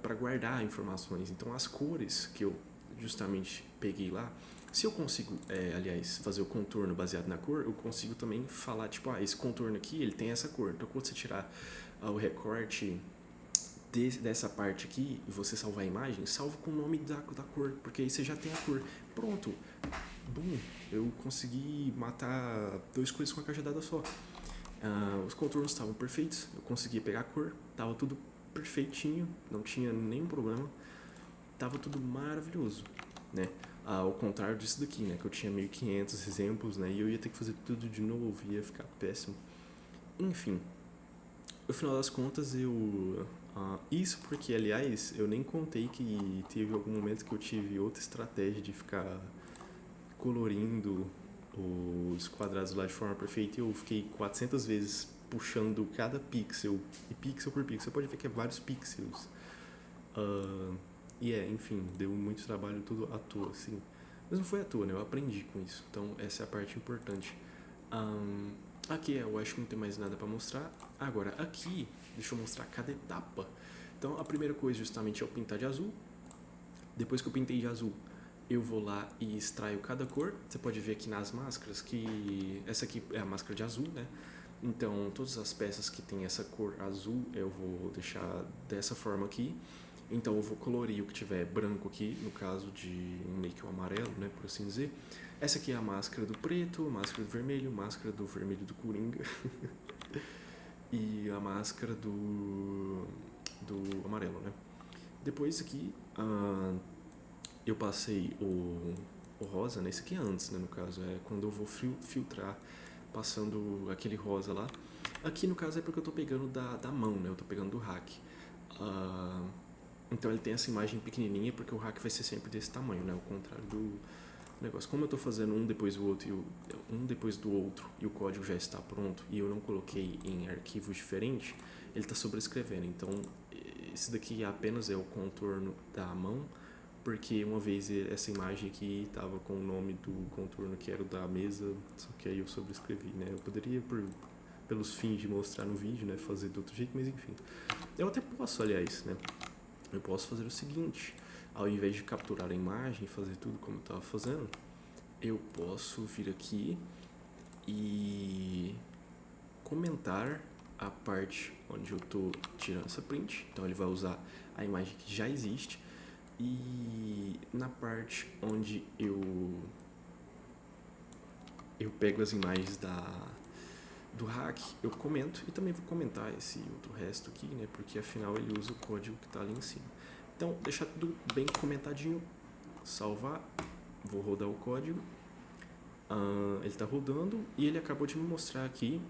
para guardar informações. Então as cores que eu justamente peguei lá, se eu consigo, aliás, fazer o contorno baseado na cor, eu consigo também falar, tipo, esse contorno aqui, ele tem essa cor. Então quando você tirar o recorte dessa parte aqui e você salvar a imagem, salva com o nome da cor, porque aí você já tem a cor. Pronto, bum, eu consegui matar 2 coisas com a cajadada só. Os contornos estavam perfeitos, eu consegui pegar a cor, tava tudo perfeitinho, não tinha nenhum problema, tava tudo maravilhoso, né? Ao contrário disso daqui, né, que eu tinha 1500 exemplos, né, e eu ia ter que fazer tudo de novo, ia ficar péssimo. Enfim, no final das contas isso porque, aliás, eu nem contei que teve algum momento que eu tive outra estratégia de ficar colorindo os quadrados lá de forma perfeita, e eu fiquei 400 vezes puxando cada pixel, e pixel por pixel, você pode ver que é vários pixels. Enfim, deu muito trabalho tudo à toa, assim. Mas não foi à toa, né? Eu aprendi com isso, então essa é a parte importante. Aqui eu acho que não tem mais nada para mostrar. Agora, aqui, deixa eu mostrar cada etapa. Então, a primeira coisa justamente é o pintar de azul. Depois que eu pintei de azul, eu vou lá e extraio cada cor. Você pode ver aqui nas máscaras que essa aqui é a máscara de azul, né? Então, todas as peças que tem essa cor azul, eu vou deixar dessa forma aqui. Então, eu vou colorir o que tiver branco aqui, no caso de meio que o amarelo, né, por assim dizer. Essa aqui é a máscara do preto, máscara do vermelho do Coringa e a máscara do amarelo, né? Depois aqui eu passei o rosa, né? Esse aqui é antes, né, no caso, é quando eu vou filtrar, passando aquele rosa lá. Aqui no caso é porque eu tô pegando da mão, né? Eu tô pegando do hack. Então ele tem essa imagem pequenininha porque o hack vai ser sempre desse tamanho, né? Ao contrário do negócio. Como eu tô fazendo um depois do outro e o código já está pronto e eu não coloquei em arquivos diferentes, ele tá sobrescrevendo. Então esse daqui apenas é o contorno da mão, porque uma vez essa imagem aqui tava com o nome do contorno que era o da mesa, só que aí eu sobrescrevi, né? Eu poderia, pelos fins de mostrar no vídeo, né, fazer de outro jeito, mas enfim. Eu até posso, aliás, né? Eu posso fazer o seguinte: ao invés de capturar a imagem e fazer tudo como eu estava fazendo, eu posso vir aqui e comentar a parte onde eu estou tirando essa print. Então ele vai usar a imagem que já existe, e na parte onde eu pego as imagens do hack, eu comento, e também vou comentar esse outro resto aqui, né, porque afinal ele usa o código que está ali em cima. Então, deixar tudo bem comentadinho, salvar, vou rodar o código, ele está rodando e ele acabou de me mostrar aqui,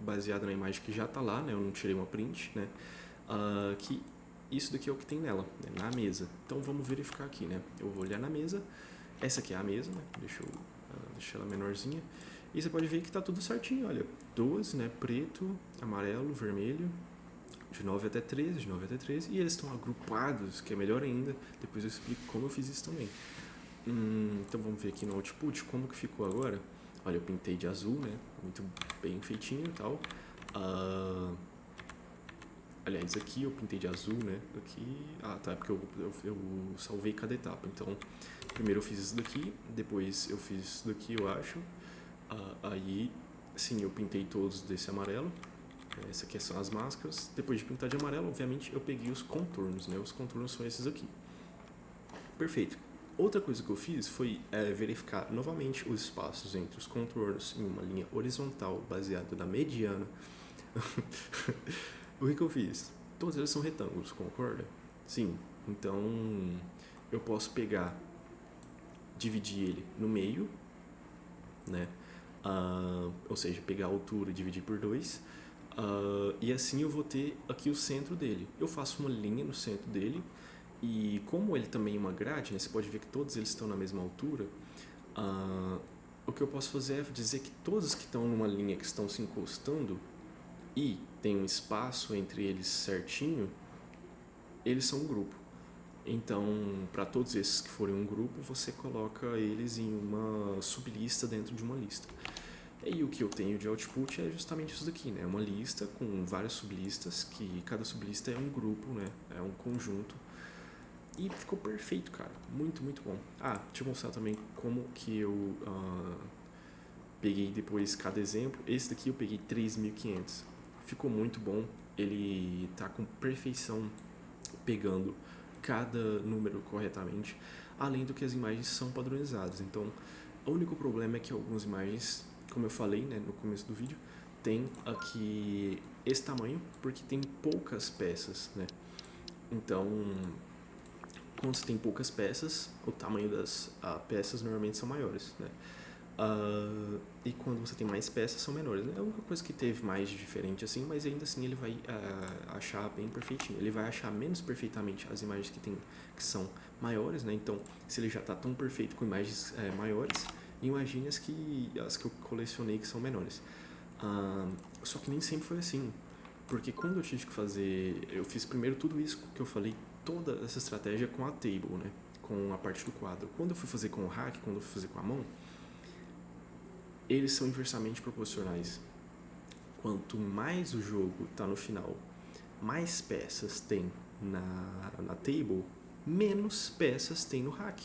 baseado na imagem que já está lá, né, eu não tirei uma print, né, que isso daqui é o que tem nela, né, na mesa. Então vamos verificar aqui, né, eu vou olhar na mesa, essa aqui é a mesa, né, deixa eu deixar ela menorzinha, e você pode ver que está tudo certinho, olha, 12, né, preto, amarelo, vermelho, de 9 até 13, de 9 até 13, e eles estão agrupados, que é melhor ainda. Depois eu explico como eu fiz isso também. Então vamos ver aqui no output como que ficou agora. Olha, eu pintei de azul, né, muito bem feitinho e tal. Aliás, aqui eu pintei de azul, né, aqui, tá, porque eu salvei cada etapa. Então primeiro eu fiz isso daqui, depois eu fiz isso daqui, eu acho. Aí sim, eu pintei todos desse amarelo. Essa aqui são as máscaras. Depois de pintar de amarelo, obviamente, eu peguei os contornos, né? Os contornos são esses aqui. Perfeito. Outra coisa que eu fiz foi verificar novamente os espaços entre os contornos em uma linha horizontal baseado na mediana. O que eu fiz? Todos eles são retângulos, concorda? Sim. Então, eu posso pegar, dividir ele no meio, né? ou seja, pegar a altura e dividir por 2. E assim eu vou ter aqui o centro dele. Eu faço uma linha no centro dele e como ele também é uma grade, né, você pode ver que todos eles estão na mesma altura. O que eu posso fazer é dizer que todos que estão numa linha que estão se encostando e tem um espaço entre eles certinho, eles são um grupo. Então, para todos esses que forem um grupo, você coloca eles em uma sublista dentro de uma lista. E o que eu tenho de output é justamente isso daqui, né? Uma lista com várias sublistas, que cada sublista é um grupo, né? É um conjunto. E ficou perfeito, cara. Muito, muito bom. Deixa eu mostrar também como que eu peguei depois cada exemplo. Esse daqui eu peguei 3.500. Ficou muito bom. Ele tá com perfeição pegando cada número corretamente, além do que as imagens são padronizadas. Então, o único problema é que algumas imagens, como eu falei, né, no começo do vídeo, tem aqui esse tamanho, porque tem poucas peças, né? Então, quando você tem poucas peças, o tamanho das peças normalmente são maiores, né? E quando você tem mais peças, são menores. É a única coisa que teve mais de diferente assim, mas ainda assim ele vai achar bem perfeitinho. Ele vai achar menos perfeitamente as imagens que são maiores, né? Então, se ele já está tão perfeito com imagens maiores, imagine as que eu colecionei que são menores. Só que nem sempre foi assim, porque quando eu tive que fazer, eu fiz primeiro tudo isso que eu falei, toda essa estratégia com a table, né? Com a parte do quadro. Quando eu fui fazer com o hack, quando eu fui fazer com a mão, eles são inversamente proporcionais. Quanto mais o jogo está no final, mais peças tem na table, menos peças tem no hack.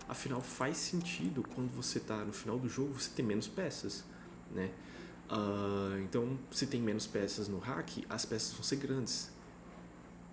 Afinal, faz sentido quando você está no final do jogo você ter menos peças, né? Então, se tem menos peças no hack, as peças vão ser grandes.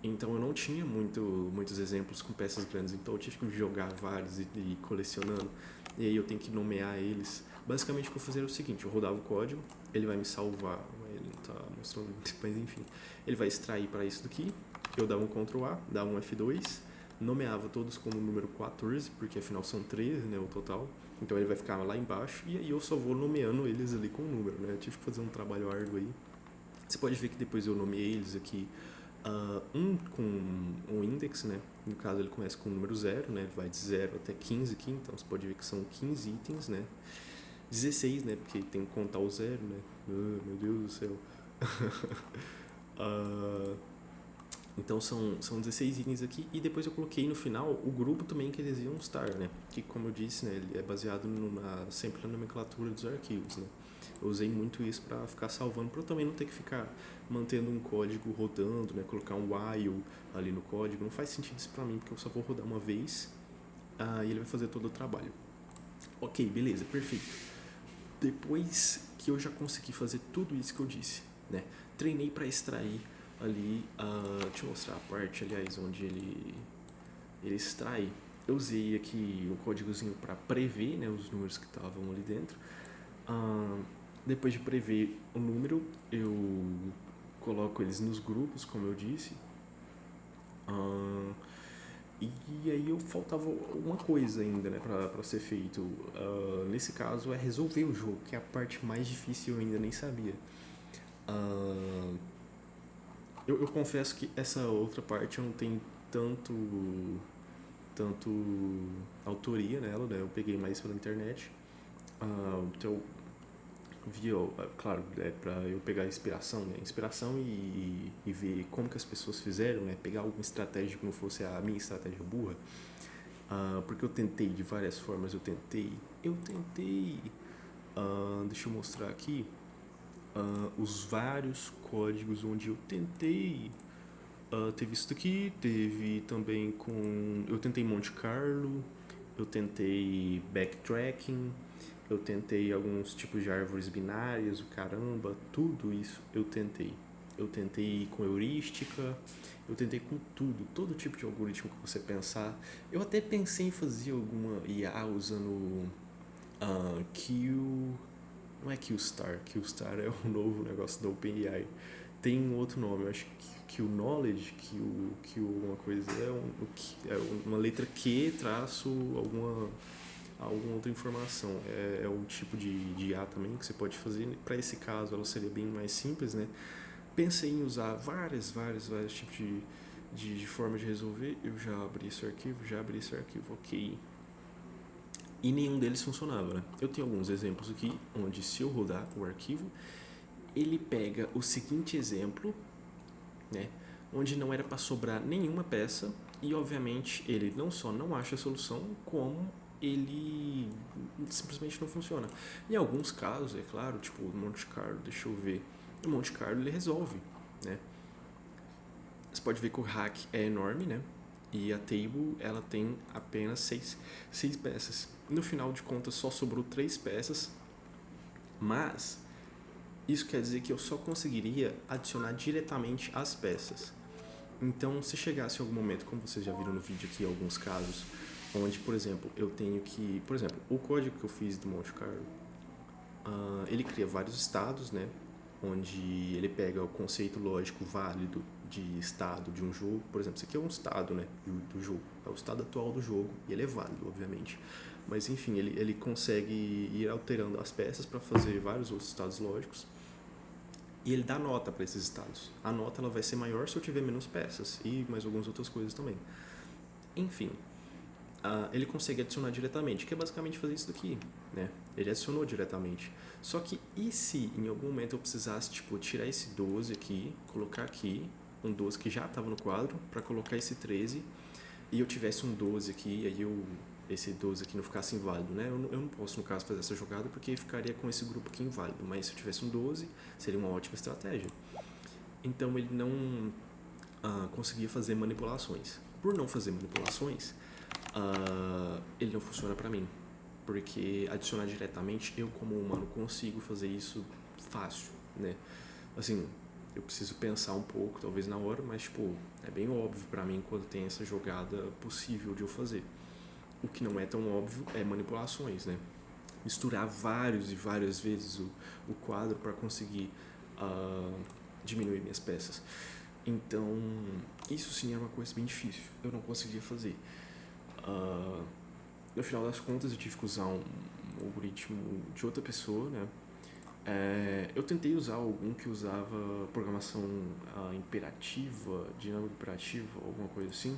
Então eu não tinha muitos exemplos com peças grandes, então eu tive que jogar vários e ir colecionando. E aí eu tenho que nomear eles. Basicamente o que eu fazia era o seguinte, eu rodava o código, ele vai me salvar, ele não tá mostrando, mas enfim. Ele vai extrair para isso daqui, eu dava um Ctrl A, dava um F2, nomeava todos como número 14, porque afinal são 13, né, o total. Então ele vai ficar lá embaixo e aí eu só vou nomeando eles ali com o número, né. Eu tive que fazer um trabalho árduo aí. Você pode ver que depois eu nomeei eles aqui. Um com um index, né? No caso ele começa com o número 0, né? Ele vai de 0 até 15 aqui, então você pode ver que são 15 itens, né? 16, né? Porque tem que contar o 0, né? Meu Deus do céu. Então são 16 itens aqui e depois eu coloquei no final o grupo também que eles iam estar, né? Que como eu disse, né? Ele é baseado sempre na nomenclatura dos arquivos, né? Eu usei muito isso para ficar salvando, para eu também não ter que ficar mantendo um código rodando, né? Colocar um while ali no código. Não faz sentido isso para mim, porque eu só vou rodar uma vez e ele vai fazer todo o trabalho. Ok, beleza, perfeito. Depois que eu já consegui fazer tudo isso que eu disse, né? Treinei para extrair ali, deixa eu mostrar a parte, aliás, onde ele extrai. Eu usei aqui o códigozinho para prever, né, os números que estavam ali dentro. Depois de prever o número, eu coloco eles nos grupos, como eu disse. E aí faltava uma coisa ainda, né, para ser feito. Nesse caso é resolver o jogo, que é a parte mais difícil, eu ainda nem sabia. Eu confesso que essa outra parte eu não tenho tanto autoria nela, né? Eu peguei mais pela internet. Então claro, para eu pegar inspiração, né? Inspiração e ver como que as pessoas fizeram, né? Pegar alguma estratégia que não fosse a minha estratégia burra. Porque eu tentei de várias formas, eu tentei, deixa eu mostrar aqui, os vários códigos onde eu tentei. Teve isso daqui, teve também eu tentei Monte Carlo, eu tentei backtracking, eu tentei alguns tipos de árvores binárias, o caramba, tudo isso eu tentei. Eu tentei com heurística, eu tentei com tudo, todo tipo de algoritmo que você pensar. Eu até pensei em fazer alguma IA usando não é QStar é o novo negócio da OpenAI. Tem um outro nome, eu acho que o Knowledge, uma coisa, é uma letra Q traço alguma outra informação. É um tipo de IA também que você pode fazer. Para esse caso, ela seria bem mais simples, né? Pensei em usar vários tipos de formas de resolver. Eu já abri esse arquivo, ok. E nenhum deles funcionava, né? Eu tenho alguns exemplos aqui, onde se eu rodar o arquivo, ele pega o seguinte exemplo, né? Onde não era para sobrar nenhuma peça e, obviamente, ele não só não acha a solução, como ele simplesmente não funciona. Em alguns casos, é claro, tipo o Monte Carlo, deixa eu ver, o Monte Carlo ele resolve, né? Você pode ver que o hack é enorme, né? E a table ela tem apenas seis peças. No final de contas só sobrou 3 peças, mas isso quer dizer que eu só conseguiria adicionar diretamente as peças. Então, se chegasse em algum momento, como vocês já viram no vídeo aqui, alguns casos, onde, por exemplo, eu tenho que... Por exemplo, o código que eu fiz do Monte Carlo, ele cria vários estados, né? Onde ele pega o conceito lógico válido de estado de um jogo. Por exemplo, isso aqui é um estado, né, do jogo. É o estado atual do jogo e ele é válido, obviamente. Mas, enfim, ele consegue ir alterando as peças para fazer vários outros estados lógicos. E ele dá nota para esses estados. A nota ela vai ser maior se eu tiver menos peças e mais algumas outras coisas também. Enfim, ele consegue adicionar diretamente, que é basicamente fazer isso daqui, né? Ele adicionou diretamente. Só que e se em algum momento eu precisasse tipo tirar esse 12 aqui, colocar aqui um 12 que já estava no quadro para colocar esse 13 e eu tivesse um 12 aqui, aí esse 12 aqui não ficasse inválido, né? Eu não posso, no caso, fazer essa jogada porque ficaria com esse grupo aqui inválido, mas se eu tivesse um 12, seria uma ótima estratégia. Então ele não conseguia fazer manipulações. Por não fazer manipulações, ele não funciona para mim, porque adicionar diretamente, eu como humano consigo fazer isso fácil, né? Assim, eu preciso pensar um pouco, talvez na hora, mas tipo, é bem óbvio para mim quando tem essa jogada possível de eu fazer. O que não é tão óbvio é manipulações, né? Misturar vários e várias vezes o quadro para conseguir diminuir minhas peças. Então, isso sim é uma coisa bem difícil. Eu não conseguia fazer. No final das contas, eu tive que usar um algoritmo de outra pessoa, né? Eu tentei usar algum que usava programação imperativa, dinâmica imperativa, alguma coisa assim.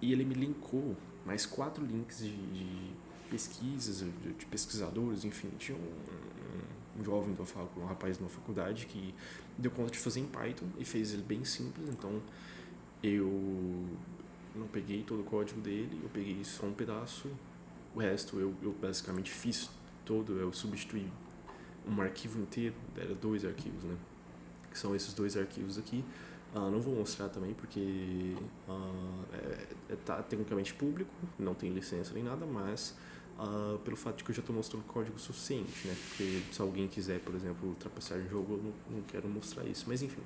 E ele me linkou mais 4 links de pesquisas, de pesquisadores, enfim. Tinha um jovem, um rapaz de uma faculdade que deu conta de fazer em Python e fez ele bem simples, então eu não peguei todo o código dele, eu peguei só um pedaço, o resto eu basicamente fiz todo, eu substituí um arquivo inteiro, era 2 arquivos, né? Que são esses 2 arquivos aqui. Não vou mostrar também porque tá tecnicamente público, não tem licença nem nada, mas pelo fato de que eu já estou mostrando código suficiente, né? Porque se alguém quiser, por exemplo, ultrapassar o jogo, eu não quero mostrar isso. Mas enfim,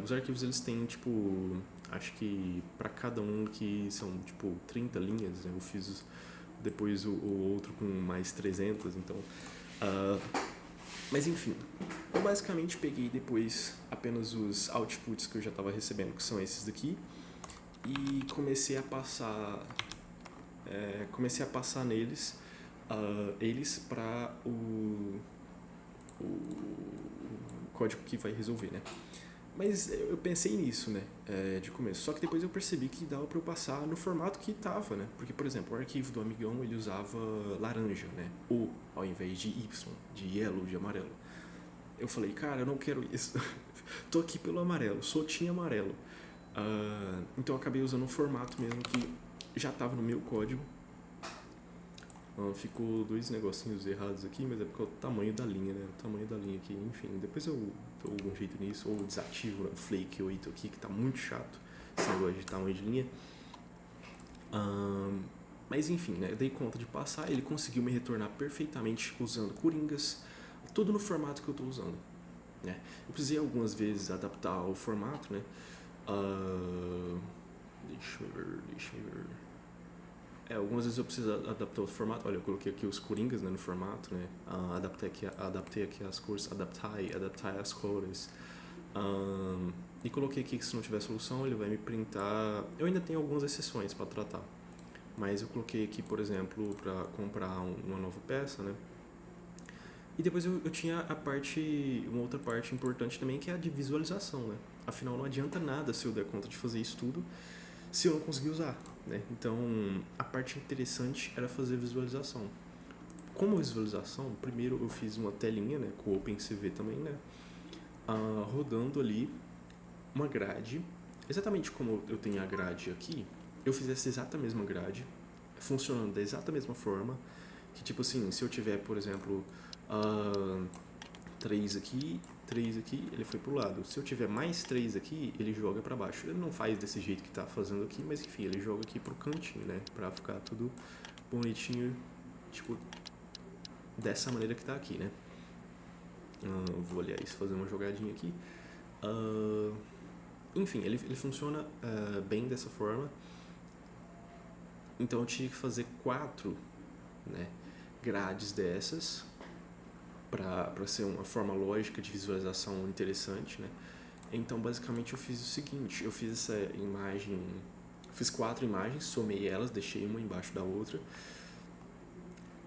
os arquivos eles têm tipo, acho que para cada um que são tipo 30 linhas, né? Eu fiz depois o outro com mais 300, então... Mas enfim, eu basicamente peguei depois apenas os outputs que eu já estava recebendo, que são esses daqui, e comecei a passar neles eles para o código que vai resolver, né? Mas eu pensei nisso, né, de começo. Só que depois eu percebi que dava para eu passar no formato que tava, né? Porque, por exemplo, o arquivo do amigão, ele usava laranja, né? O ao invés de Y, de yellow, de amarelo. Eu falei, cara, eu não quero isso. Tô aqui pelo amarelo, só tinha amarelo. Então eu acabei usando um formato mesmo que já tava no meu código. Ficou 2 negocinhos errados aqui, mas é porque é o tamanho da linha, né? O tamanho da linha aqui, enfim. Depois eu dou algum jeito nisso, ou desativo o Flake 8 aqui, que tá muito chato esse negócio de tamanho de linha. Mas enfim, né? Eu dei conta de passar, ele conseguiu me retornar perfeitamente usando coringas, tudo no formato que eu tô usando, né? Eu precisei algumas vezes adaptar o formato, né? Deixa eu ver. Algumas vezes eu preciso adaptar o formato. Olha, eu coloquei aqui os coringas, né, no formato, né? Adaptei aqui as cores, adaptai as cores. E coloquei aqui que se não tiver solução ele vai me printar. Eu ainda tenho algumas exceções para tratar, mas eu coloquei aqui, por exemplo, para comprar uma nova peça, né? E depois eu tinha uma outra parte importante também, que é a de visualização, né? Afinal, não adianta nada se eu der conta de fazer isso tudo se eu não conseguir usar, né? Então, a parte interessante era fazer visualização. Como visualização, primeiro eu fiz uma telinha, né, com o OpenCV também, né, rodando ali uma grade, exatamente como eu tenho a grade aqui, eu fiz essa exata mesma grade, funcionando da exata mesma forma, que tipo assim, se eu tiver, por exemplo, 3 aqui, ele foi pro lado. Se eu tiver mais 3 aqui, ele joga pra baixo. Ele não faz desse jeito que tá fazendo aqui, mas enfim, ele joga aqui pro cantinho, né, pra ficar tudo bonitinho, tipo, dessa maneira que tá aqui, né. Vou olhar isso, fazer uma jogadinha aqui. Enfim, ele funciona bem dessa forma. Então eu tive que fazer 4, né, grades dessas para ser uma forma lógica de visualização interessante, né. Então basicamente eu fiz o seguinte, eu fiz essa imagem, fiz 4 imagens, somei elas, deixei uma embaixo da outra.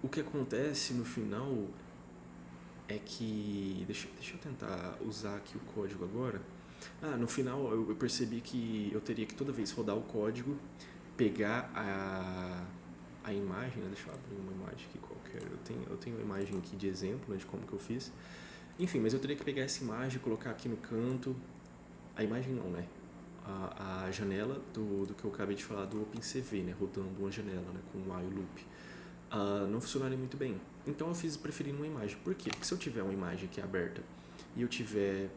O que acontece no final é que, deixa eu tentar usar aqui o código agora. No final eu percebi que eu teria que toda vez rodar o código, pegar a imagem, né? Deixa eu abrir uma imagem aqui qualquer. Eu tenho uma imagem aqui de exemplo, né, de como que eu fiz. Enfim, mas eu teria que pegar essa imagem, colocar aqui no canto. A imagem não, né? A janela do que eu acabei de falar do OpenCV, né? Rodando uma janela, né? Com um while loop. Não funcionaria muito bem. Então eu fiz preferindo uma imagem. Por quê? Porque se eu tiver uma imagem aqui aberta e eu tiver...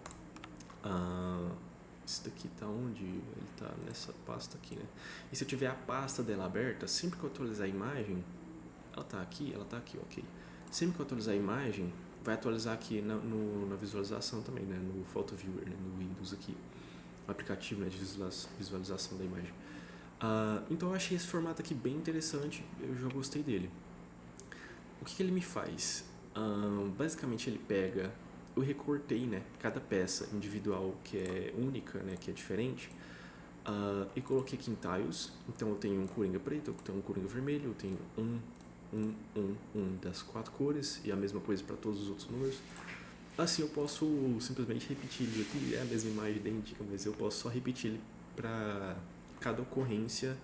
esse daqui tá onde? Ele tá nessa pasta aqui, né? E se eu tiver a pasta dela aberta, sempre que eu atualizar a imagem... Ela tá aqui, ok. Sempre que eu atualizar a imagem, vai atualizar aqui na visualização também, né? No Photo Viewer, né? No Windows aqui. O aplicativo, né? De visualização da imagem. Então eu achei esse formato aqui bem interessante, eu já gostei dele. O que ele me faz? Basicamente ele pega, eu recortei, né, cada peça individual que é única, né, que é diferente, e coloquei aqui em tiles. Então eu tenho um coringa preto, eu tenho um coringa vermelho, eu tenho um das 4 cores, e a mesma coisa para todos os outros números. Assim eu posso simplesmente repetir ele aqui, é a mesma imagem idêntica, mas eu posso só repetir ele para cada ocorrência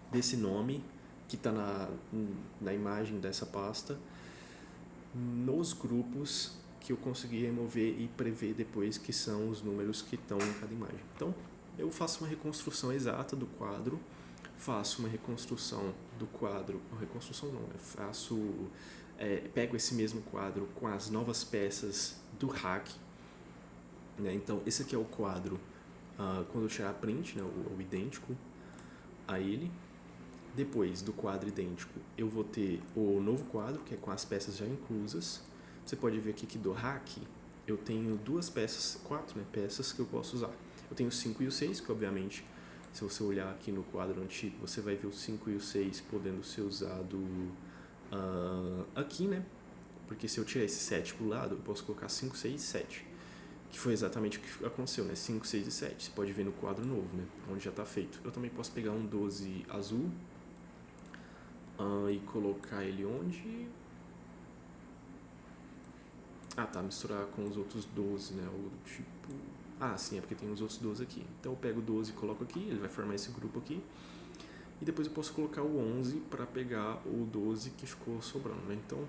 desse nome que está na imagem dessa pasta, nos grupos que eu consegui remover e prever depois, que são os números que estão em cada imagem. Então eu faço uma reconstrução exata do quadro, pego esse mesmo quadro com as novas peças do hack, né? Então esse aqui é o quadro, quando eu tirar a print, né, o idêntico a ele. Depois do quadro idêntico, eu vou ter o novo quadro, que é com as peças já inclusas. Você pode ver aqui que do hack eu tenho 4 peças que eu posso usar. Eu tenho o 5 e o 6, que obviamente, se você olhar aqui no quadro antigo, você vai ver o 5 e o 6 podendo ser usado aqui, né? Porque se eu tirar esse 7 pro lado, eu posso colocar 5, 6 e 7. Que foi exatamente o que aconteceu, né? 5, 6 e 7. Você pode ver no quadro novo, né? Onde já está feito. Eu também posso pegar um 12 azul e colocar ele onde? Misturar com os outros 12, né? Ou tipo... sim, é porque tem os outros 12 aqui. Então eu pego o 12 e coloco aqui, ele vai formar esse grupo aqui. E depois eu posso colocar o 11 para pegar o 12 que ficou sobrando, né? Então,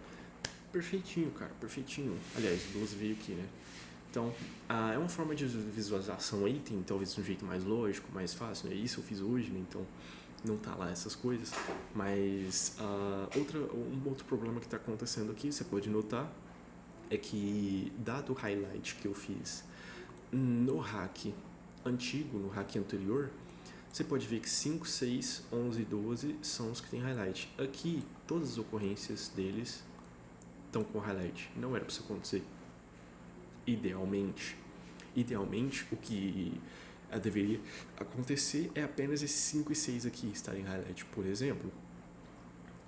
perfeitinho, cara, perfeitinho. Aliás, o 12 veio aqui, né? Então, é uma forma de visualização aí, tem talvez um jeito mais lógico, mais fácil, né? Isso eu fiz hoje, né? Então não tá lá essas coisas. Mas um outro problema que está acontecendo aqui, você pode notar, é que dado o highlight que eu fiz no hack antigo, no hack anterior, você pode ver que 5, 6, 11 e 12 são os que tem highlight. Aqui, todas as ocorrências deles estão com highlight. Não era para isso acontecer. Idealmente, o que deveria acontecer é apenas esses 5 e 6 aqui estarem highlight, por exemplo.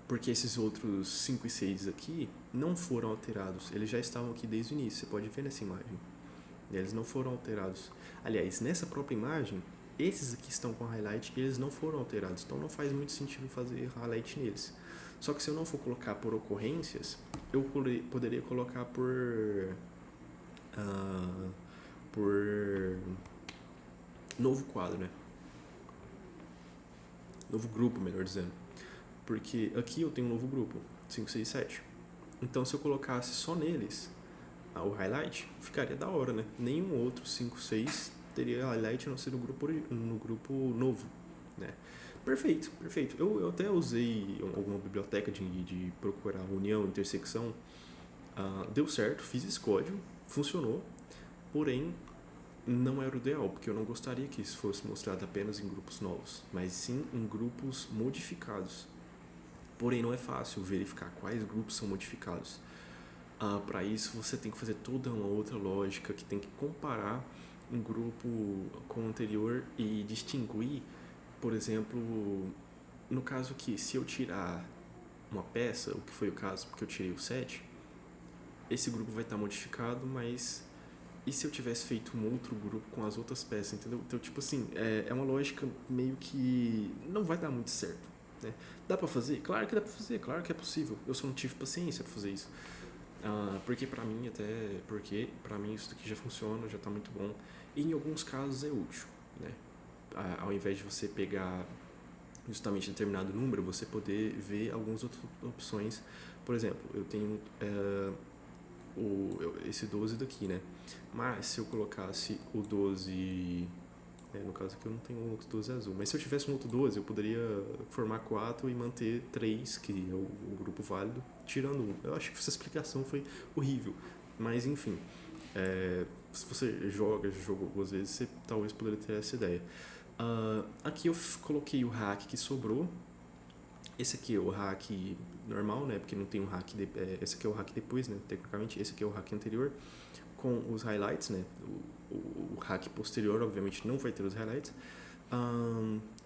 Porque esses outros 5 e 6 aqui não foram alterados. Eles já estavam aqui desde o início, você pode ver nessa imagem. Eles não foram alterados. Aliás, nessa própria imagem, esses aqui estão com highlight, eles não foram alterados, então não faz muito sentido fazer highlight neles. Só que se eu não for colocar por ocorrências, eu poderia colocar por novo quadro, né? Novo grupo, melhor dizendo. Porque aqui eu tenho um novo grupo, 5, 6, 7. Então se eu colocasse só neles o highlight, ficaria da hora, né? Nenhum outro 5, 6 teria highlight a não ser no grupo novo, né? Perfeito, perfeito. Eu até usei alguma biblioteca de procurar união, intersecção. Deu certo, fiz esse código, funcionou. Porém, não era o ideal, porque eu não gostaria que isso fosse mostrado apenas em grupos novos, mas sim em grupos modificados. Porém, não é fácil verificar quais grupos são modificados. Para isso, você tem que fazer toda uma outra lógica, que tem que comparar um grupo com o anterior e distinguir, por exemplo, no caso aqui, se eu tirar uma peça, o que foi o caso, porque eu tirei o 7, esse grupo vai estar modificado, mas e se eu tivesse feito um outro grupo com as outras peças, entendeu? Então, tipo assim, é uma lógica meio que não vai dar muito certo, né? Dá pra fazer? Claro que dá pra fazer, claro que é possível. Eu só não tive paciência pra fazer isso. Porque pra mim isso daqui já funciona, já tá muito bom. E em alguns casos é útil, né? Ao invés de você pegar justamente determinado número, você poder ver algumas outras opções. Por exemplo, eu tenho esse 12 daqui, né? Mas se eu colocasse o 12, no caso aqui eu não tenho um outro 12 azul, mas se eu tivesse um outro 12, eu poderia formar 4 e manter 3, que é o grupo válido, tirando um. Eu acho que essa explicação foi horrível, mas enfim, se você jogou algumas vezes, você talvez poderia ter essa ideia. Aqui eu coloquei o hack que sobrou. Esse aqui é o hack normal, né? Porque não tem um hack. Esse aqui é o hack depois, né? Tecnicamente, esse aqui é o hack anterior com os highlights, né? O hack posterior, obviamente, não vai ter os highlights.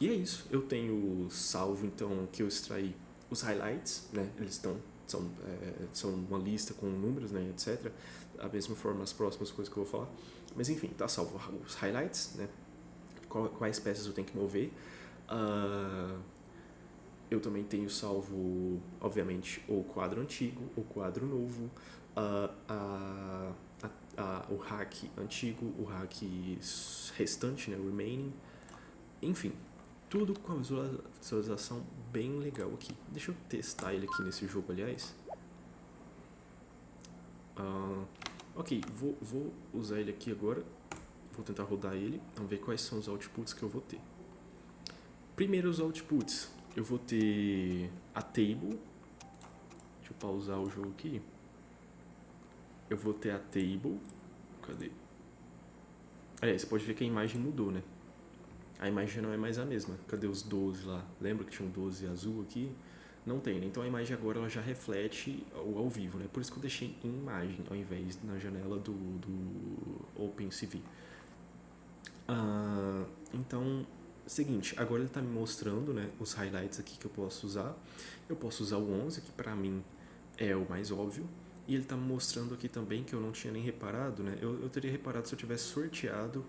E é isso. Eu tenho salvo, então, que eu extraí os highlights, né? Eles são uma lista com números, né? Etc. Da mesma forma, as próximas coisas que eu vou falar. Mas, enfim, tá salvo os highlights, né? Quais peças eu tenho que mover. Eu também tenho salvo, obviamente, o quadro antigo, o quadro novo, o hack antigo, o hack restante, né, o remaining. Enfim, tudo com a visualização bem legal aqui. Deixa eu testar ele aqui nesse jogo, aliás. Ok, vou usar ele aqui agora. Vou tentar rodar ele. Vamos ver quais são os outputs que eu vou ter. Primeiro, os outputs. Eu vou ter a table. Deixa eu pausar o jogo aqui. Eu vou ter a table. Cadê? Você pode ver que a imagem mudou, né? A imagem não é mais a mesma. Cadê os 12 lá? Lembra que tinha um 12 azul aqui? Não tem, né? Então a imagem agora ela já reflete o ao vivo, né? Por isso que eu deixei em imagem ao invés na janela do OpenCV. Então, seguinte, agora ele está me mostrando, né, os highlights aqui que eu posso usar. Eu posso usar o 11, que para mim é o mais óbvio. E ele está me mostrando aqui também, que eu não tinha nem reparado, né? Eu teria reparado se eu tivesse sorteado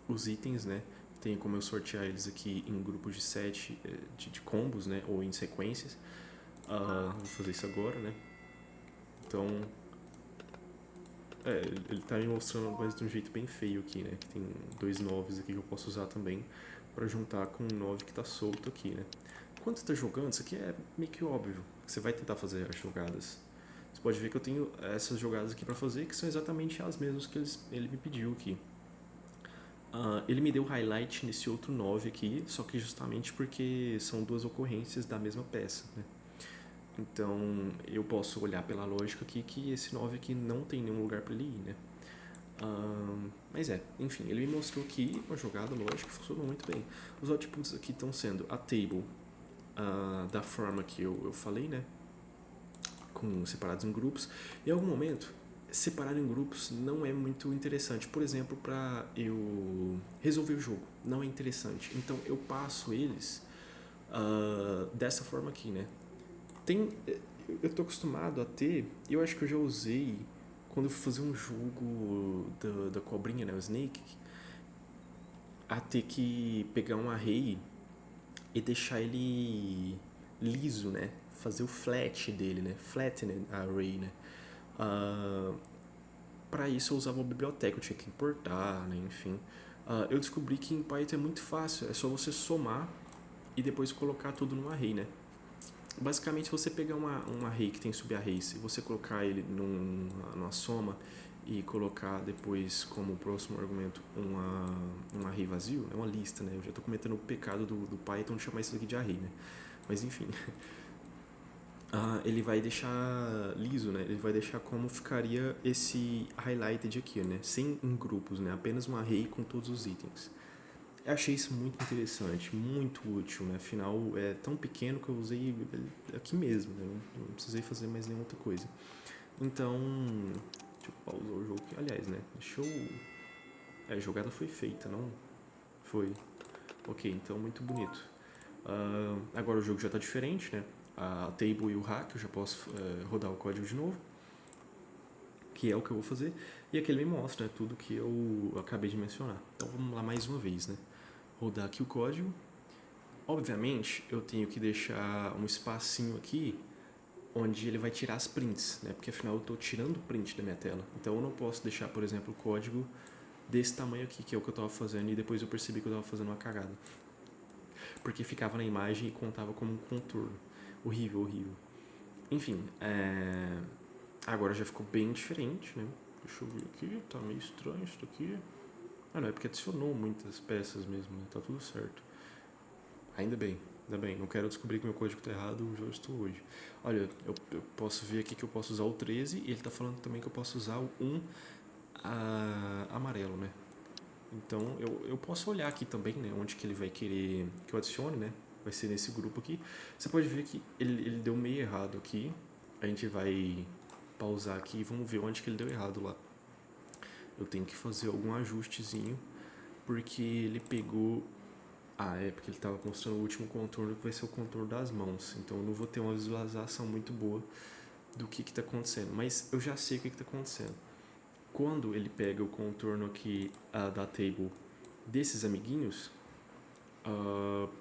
os itens, né? Tem como eu sortear eles aqui em grupos de 7 de combos, né? Ou em sequências. Vou fazer isso agora, né? Então, ele tá me mostrando, mas de um jeito bem feio aqui, né? Que tem 2 9s aqui que eu posso usar também para juntar com um 9 que tá solto aqui, né? Quando você tá jogando, isso aqui é meio que óbvio. Você vai tentar fazer as jogadas. Você pode ver que eu tenho essas jogadas aqui para fazer, que são exatamente as mesmas que ele me pediu aqui. Ele me deu highlight nesse outro 9 aqui, só que justamente porque são 2 ocorrências da mesma peça, né? Então, eu posso olhar pela lógica aqui que esse 9 aqui não tem nenhum lugar para ele ir, né? Mas enfim, ele me mostrou aqui uma jogada lógica que funcionou muito bem. Os outputs aqui estão sendo a table da forma que eu falei, né? Separados em grupos. Em algum momento, separar em grupos não é muito interessante. Por exemplo, para eu resolver o jogo, não é interessante. Então, eu passo eles dessa forma aqui, né? Eu tô acostumado a ter, eu acho que eu já usei quando eu fui fazer um jogo da cobrinha, né, o Snake. a ter que pegar um array e deixar ele liso, né? Fazer o flat dele, né? Flattened array, né? Para isso eu usava uma biblioteca, eu tinha que importar, né? Enfim. Eu descobri que em Python é muito fácil, é só você somar e depois colocar tudo num array, né? Basicamente, se você pegar um array que tem subarrays e você colocar ele numa soma e colocar depois como próximo argumento um array vazio, é uma lista, né? Eu já estou cometendo o pecado do Python de chamar isso aqui de array, né? Mas enfim, ele vai deixar liso, né? Ele vai deixar como ficaria esse highlighted aqui, né? Sem em grupos, né? Apenas um array com todos os itens. Eu achei isso muito interessante, muito útil, né? Afinal, é tão pequeno que eu usei aqui mesmo, né? Não precisei fazer mais nenhuma outra coisa. Então, deixa eu pausar o jogo aqui. Aliás, né? Deixa eu... a jogada foi feita, não? Foi. Ok, então muito bonito. Agora o jogo já está diferente, né? A table e o hack, eu já posso rodar o código de novo, que é o que eu vou fazer. E aqui ele me mostra, né, tudo que eu acabei de mencionar. Então vamos lá mais uma vez, né? Rodar aqui o código. Obviamente, eu tenho que deixar um espacinho aqui onde ele vai tirar as prints, né? Porque afinal eu estou tirando print da minha tela. Então eu não posso deixar, por exemplo, o código desse tamanho aqui, que é o que eu estava fazendo, e depois eu percebi que eu estava fazendo uma cagada. Porque ficava na imagem e contava como um contorno. Horrível, horrível. Enfim, agora já ficou bem diferente, né? Deixa eu ver aqui, tá meio estranho isso daqui. Não, é porque adicionou muitas peças mesmo, né? Tá tudo certo. Ainda bem, ainda bem. Não quero descobrir que meu código tá errado, já estou hoje. Olha, eu posso ver aqui que eu posso usar o 13 e ele tá falando também que eu posso usar o 1 amarelo, né? Então eu posso olhar aqui também, né? Onde que ele vai querer que eu adicione, né? Vai ser nesse grupo aqui. Você pode ver que ele deu meio errado aqui. A gente vai pausar aqui e vamos ver onde que ele deu errado lá. Eu tenho que fazer algum ajustezinho, porque ele pegou... porque ele estava mostrando o último contorno, que vai ser o contorno das mãos. Então eu não vou ter uma visualização muito boa do que está acontecendo. Mas eu já sei o que está acontecendo. Quando ele pega o contorno aqui da table desses amiguinhos,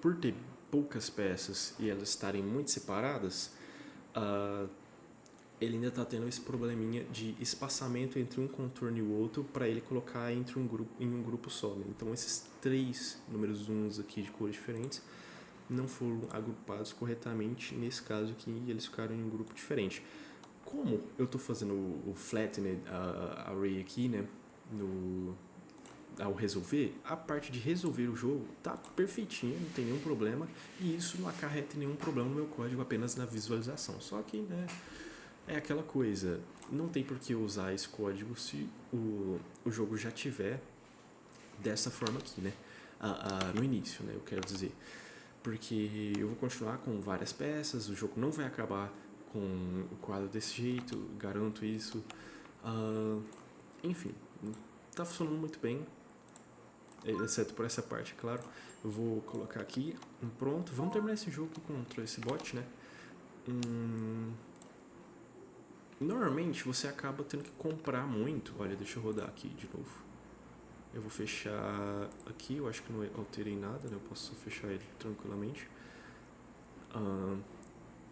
por ter poucas peças e elas estarem muito separadas, ele ainda está tendo esse probleminha de espaçamento entre um contorno e o outro para ele colocar em um grupo só, né? Então esses 3 números 1 aqui de cores diferentes não foram agrupados corretamente nesse caso aqui e eles ficaram em um grupo diferente. Como eu estou fazendo o flattened array aqui, né, ao resolver, a parte de resolver o jogo tá perfeitinha, não tem nenhum problema, e isso não acarreta nenhum problema no meu código, apenas na visualização. Só que, né, é aquela coisa, não tem por que usar esse código se o jogo já tiver dessa forma aqui, né, no início, né, eu quero dizer. Porque eu vou continuar com várias peças, o jogo não vai acabar com o quadro desse jeito, garanto isso. Enfim, tá funcionando muito bem, exceto por essa parte, claro. Eu vou colocar aqui um pronto. Vamos terminar esse jogo contra esse bot, né? Normalmente você acaba tendo que comprar muito. Olha, deixa eu rodar aqui de novo. Eu vou fechar aqui, eu acho que não alterei nada, né? Eu posso só fechar ele tranquilamente.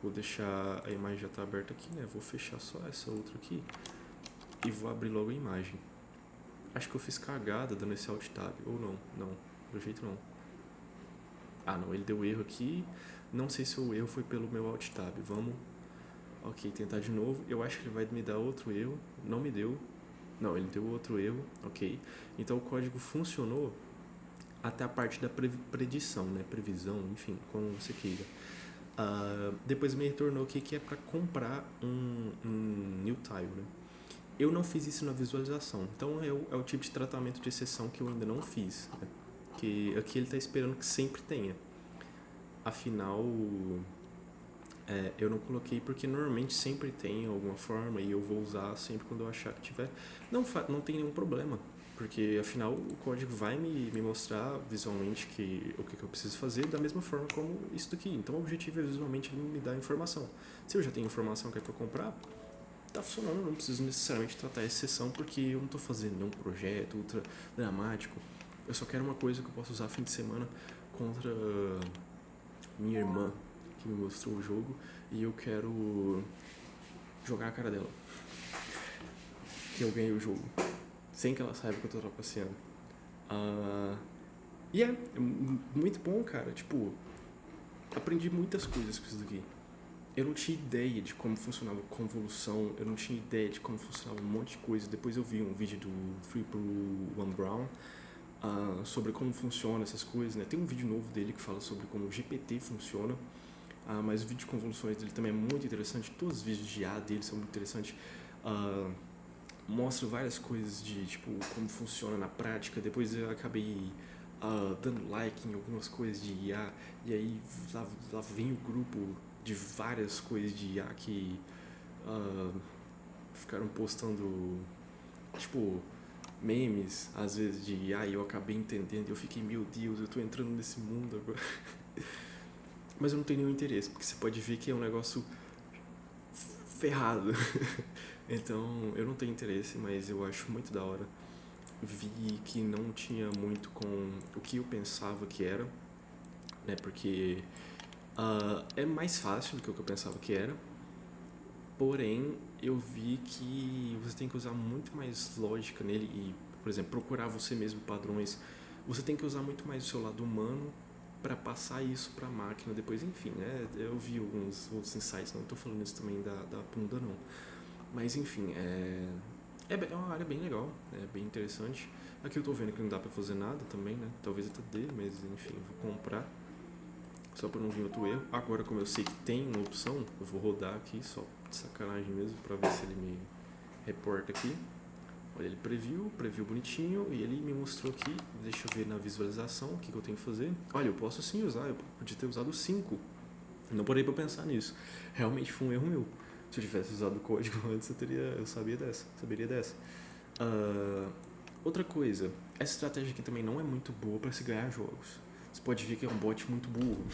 Vou deixar, a imagem já está aberta aqui, né? Vou fechar só essa outra aqui e vou abrir logo a imagem. Acho que eu fiz cagada dando esse Alt Tab, ou não, do jeito não. Não, ele deu erro aqui, não sei se o erro foi pelo meu Alt Tab, vamos, ok, tentar de novo, eu acho que ele vai me dar outro erro, não me deu, não, ele deu outro erro, ok, então o código funcionou até a parte da predição, né, previsão, enfim, como você queira. Depois me retornou aqui que é para comprar um new tile, né. Eu não fiz isso na visualização, então é o tipo de tratamento de exceção que eu ainda não fiz, né? Que aqui ele está esperando que sempre tenha. Afinal, eu não coloquei porque normalmente sempre tem alguma forma e eu vou usar sempre quando eu achar que tiver. Não tem nenhum problema, porque afinal o código vai me mostrar visualmente o que eu preciso fazer da mesma forma como isso daqui. Então o objetivo é visualmente me dar informação. Se eu já tenho informação que é para comprar, tá funcionando, não preciso necessariamente tratar a exceção porque eu não estou fazendo nenhum projeto ultra dramático. Eu só quero uma coisa que eu possa usar fim de semana contra minha irmã, que me mostrou o jogo, e eu quero jogar a cara dela. Que eu ganhei o jogo. Sem que ela saiba que eu tô trapaceando. E é muito bom, cara. Tipo, aprendi muitas coisas com isso daqui. Eu não tinha ideia de como funcionava convolução, eu não tinha ideia de como funcionava um monte de coisa. Depois eu vi um vídeo do Free Pro One Brown sobre como funciona essas coisas, né? Tem um vídeo novo dele que fala sobre como o GPT funciona, mas o vídeo de convoluções dele também é muito interessante. Todos os vídeos de IA dele são muito interessantes. Mostra várias coisas de tipo como funciona na prática. Depois eu acabei dando like em algumas coisas de IA, e aí lá vem o grupo de várias coisas de IA que ficaram postando tipo memes às vezes de IA, e eu acabei entendendo e eu fiquei, meu Deus, eu tô entrando nesse mundo agora. Mas eu não tenho nenhum interesse, porque você pode ver que é um negócio ferrado. Então eu não tenho interesse, mas eu acho muito da hora. Vi que não tinha muito com o que eu pensava que era, né? Porque é mais fácil do que o que eu pensava que era. Porém, eu vi que você tem que usar muito mais lógica nele e, por exemplo, procurar você mesmo padrões. Você tem que usar muito mais o seu lado humano para passar isso para a máquina depois. Enfim, né? Eu vi alguns outros insights, não estou falando isso também da bunda, não. Mas, enfim, é uma área bem legal, é bem interessante. Aqui eu tô vendo que não dá pra fazer nada também, né? Talvez até dê, mas enfim, vou comprar. Só pra não vir outro erro. Agora, como eu sei que tem uma opção, eu vou rodar aqui, só de sacanagem mesmo, pra ver se ele me reporta aqui. Olha, ele previu bonitinho, e ele me mostrou aqui. Deixa eu ver na visualização o que eu tenho que fazer. Olha, eu posso sim usar, eu podia ter usado 5. Não parei pra pensar nisso. Realmente foi um erro meu. Se eu tivesse usado o código antes, eu saberia dessa. Outra coisa, essa estratégia aqui também não é muito boa para se ganhar jogos. Você pode ver que é um bot muito burro,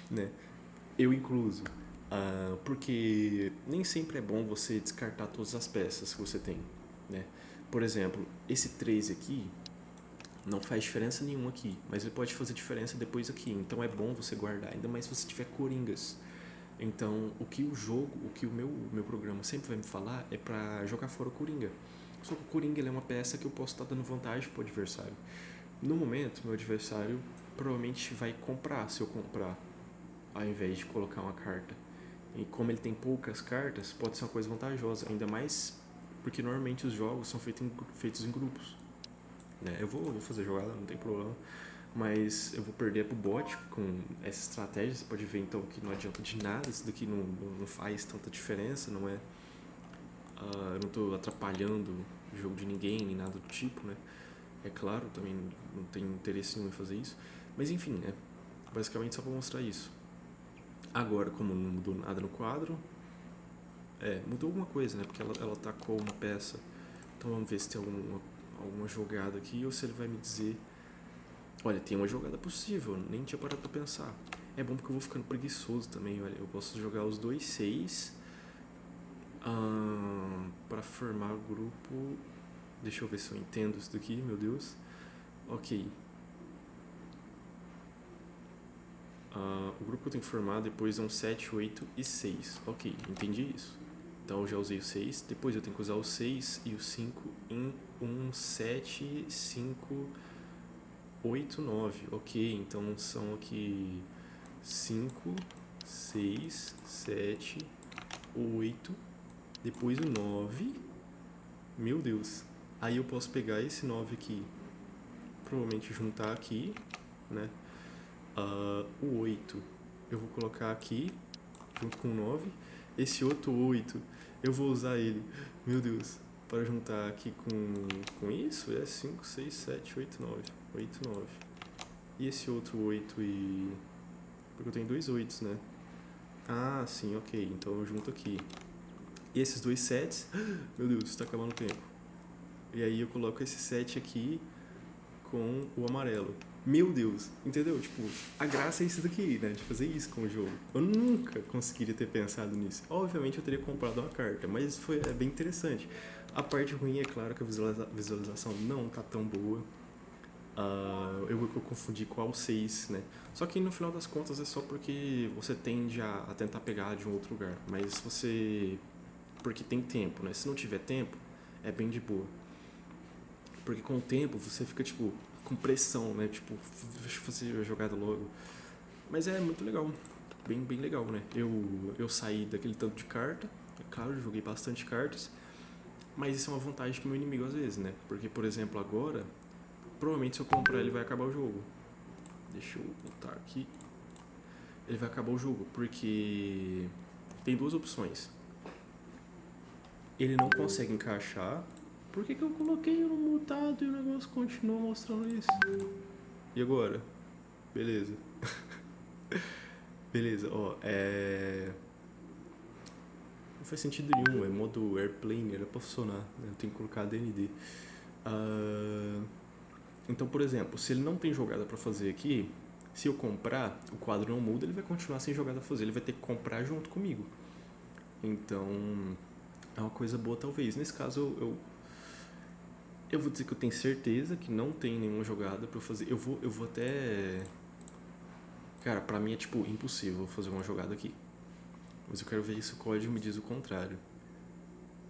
né? Eu incluso. Porque nem sempre é bom você descartar todas as peças que você tem, né? Por exemplo, esse 3 aqui não faz diferença nenhuma aqui, mas ele pode fazer diferença depois aqui. Então é bom você guardar, ainda mais se você tiver coringas. Então, o que o meu programa sempre vai me falar é pra jogar fora o Coringa. Só que o Coringa ele é uma peça que eu posso estar dando vantagem pro adversário. No momento, meu adversário provavelmente vai comprar se eu comprar, ao invés de colocar uma carta. E como ele tem poucas cartas, pode ser uma coisa vantajosa, ainda mais porque normalmente os jogos são feitos em grupos, né? Eu vou fazer jogada, não tem problema, mas eu vou perder pro bot com essa estratégia. Você pode ver então que não adianta de nada, isso daqui não faz tanta diferença, não é? Eu não estou atrapalhando o jogo de ninguém, nem nada do tipo, né? É claro, também não tenho interesse nenhum em fazer isso, mas enfim, né? Basicamente só para mostrar isso. Agora, como não mudou nada no quadro, mudou alguma coisa, né? Porque ela tacou uma peça. Então vamos ver se tem alguma jogada aqui ou se ele vai me dizer: olha, tem uma jogada possível, nem tinha parado pra pensar. É bom porque eu vou ficando preguiçoso também, olha. Eu posso jogar os 2-6 pra formar o grupo. Deixa eu ver se eu entendo isso daqui, meu Deus. Ok. O grupo que eu tenho que formar depois é um 7, 8 e 6. Ok, entendi isso. Então eu já usei o 6. Depois eu tenho que usar o 6 e o 5 em um 7, 5, 8, 9. Ok, então são aqui 5, 6, 7, 8, depois o 9. Meu Deus. Aí eu posso pegar esse 9 aqui, provavelmente juntar aqui, né? O 8 eu vou colocar aqui, junto com o 9. Esse outro 8 eu vou usar ele, meu Deus, para juntar aqui com isso. É 5, 6, 7, 8, 9. 8, 9. E esse outro 8 e... porque eu tenho dois 8, né? Sim, ok. Então eu junto aqui. E esses dois sets... meu Deus, está acabando o tempo. E aí eu coloco esse set aqui com o amarelo. Meu Deus, entendeu? Tipo, a graça é isso daqui, né? De fazer isso com o jogo. Eu nunca conseguiria ter pensado nisso. Obviamente eu teria comprado uma carta, mas é bem interessante. A parte ruim é claro que a visualização não tá tão boa. Eu confundi com o A6, né? Só que no final das contas é só porque você tende a tentar pegar de um outro lugar. Mas você... Porque tem tempo, né? Se não tiver tempo, é bem de boa. Porque com o tempo você fica, tipo, com pressão, né? Tipo, deixa eu fazer a jogada logo. Mas é muito legal. Bem legal, né? Eu saí daquele tanto de carta. É claro, eu joguei bastante cartas. Mas isso é uma vantagem pro meu inimigo às vezes, né? Porque, por exemplo, agora... Provavelmente se eu comprar ele vai acabar o jogo. Deixa eu botar aqui. Ele vai acabar o jogo, porque... Tem duas opções. Ele não consegue encaixar. Por que eu coloquei no mutado e o negócio continua mostrando isso? E agora? Beleza. Beleza, ó, não faz sentido nenhum, é modo airplane, era pra funcionar, né? Eu tenho que colocar DND. Então, por exemplo, se ele não tem jogada pra fazer aqui, se eu comprar, o quadro não muda, ele vai continuar sem jogada pra fazer, ele vai ter que comprar junto comigo. Então, é uma coisa boa talvez. Nesse caso, eu vou dizer que eu tenho certeza que não tem nenhuma jogada pra eu fazer. Eu vou até... Cara, pra mim é tipo impossível fazer uma jogada aqui. Mas eu quero ver se o código me diz o contrário.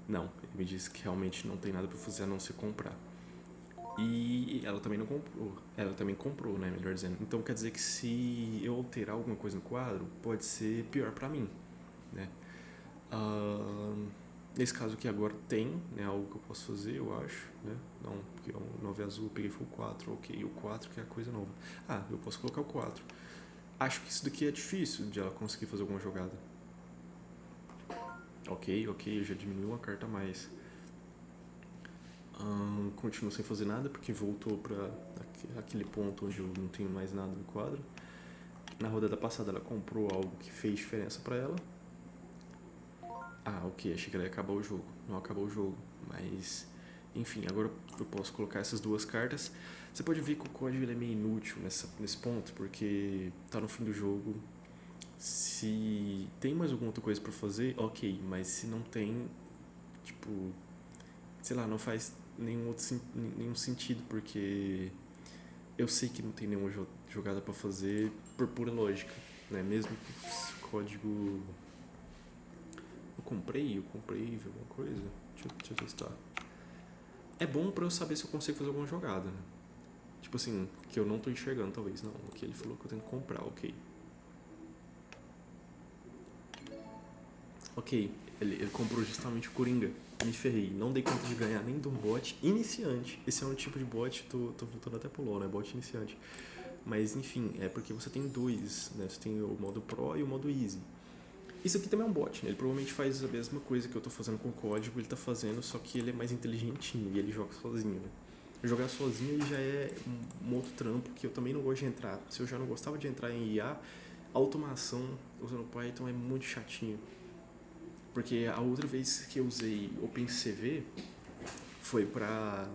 Não, ele me diz que realmente não tem nada pra fazer a não ser comprar. E ela também não comprou. Ela também comprou, né? Melhor dizendo. Então quer dizer que se eu alterar alguma coisa no quadro, pode ser pior pra mim, né? Nesse caso aqui agora tem, né? Algo que eu posso fazer, eu acho, né? Não, porque o 9 azul eu peguei foi o 4, ok. O 4 que é a coisa nova. Ah, eu posso colocar o 4. Acho que isso daqui é difícil de ela conseguir fazer alguma jogada. Ok, eu já diminui uma carta a mais. Continuo sem fazer nada porque voltou pra aquele ponto onde eu não tenho mais nada no quadro. Na rodada passada ela comprou algo que fez diferença pra ela. Ah, ok, achei que ela ia acabar o jogo. Não acabou o jogo, mas... Enfim, agora eu posso colocar essas duas cartas. Você pode ver que o código ele é meio inútil nesse ponto, porque tá no fim do jogo. Se tem mais alguma outra coisa pra fazer, ok, mas se não tem, tipo, sei lá, não faz nenhum sentido, porque eu sei que não tem nenhuma jogada pra fazer por pura lógica, né? Mesmo que o código... Eu comprei, viu alguma coisa? Deixa eu testar. É bom pra eu saber se eu consigo fazer alguma jogada, né? Tipo assim, que eu não tô enxergando, talvez. Não, aqui ele falou que eu tenho que comprar, ok. Ok, ele comprou justamente o Coringa. Me ferrei. Não dei conta de ganhar nem de um bot iniciante. Esse é um tipo de bot, tô voltando até pro LoL, né? Bot iniciante. Mas enfim, é porque você tem dois, né? Você tem o modo Pro e o modo Easy. Isso aqui também é um bot, né? Ele provavelmente faz a mesma coisa que eu tô fazendo com o código, ele tá fazendo, só que ele é mais inteligentinho e ele joga sozinho, né? Jogar sozinho ele já é um outro trampo que eu também não gosto de entrar. Se eu já não gostava de entrar em IA, automação usando Python é muito chatinho. Porque a outra vez que eu usei OpenCV foi pra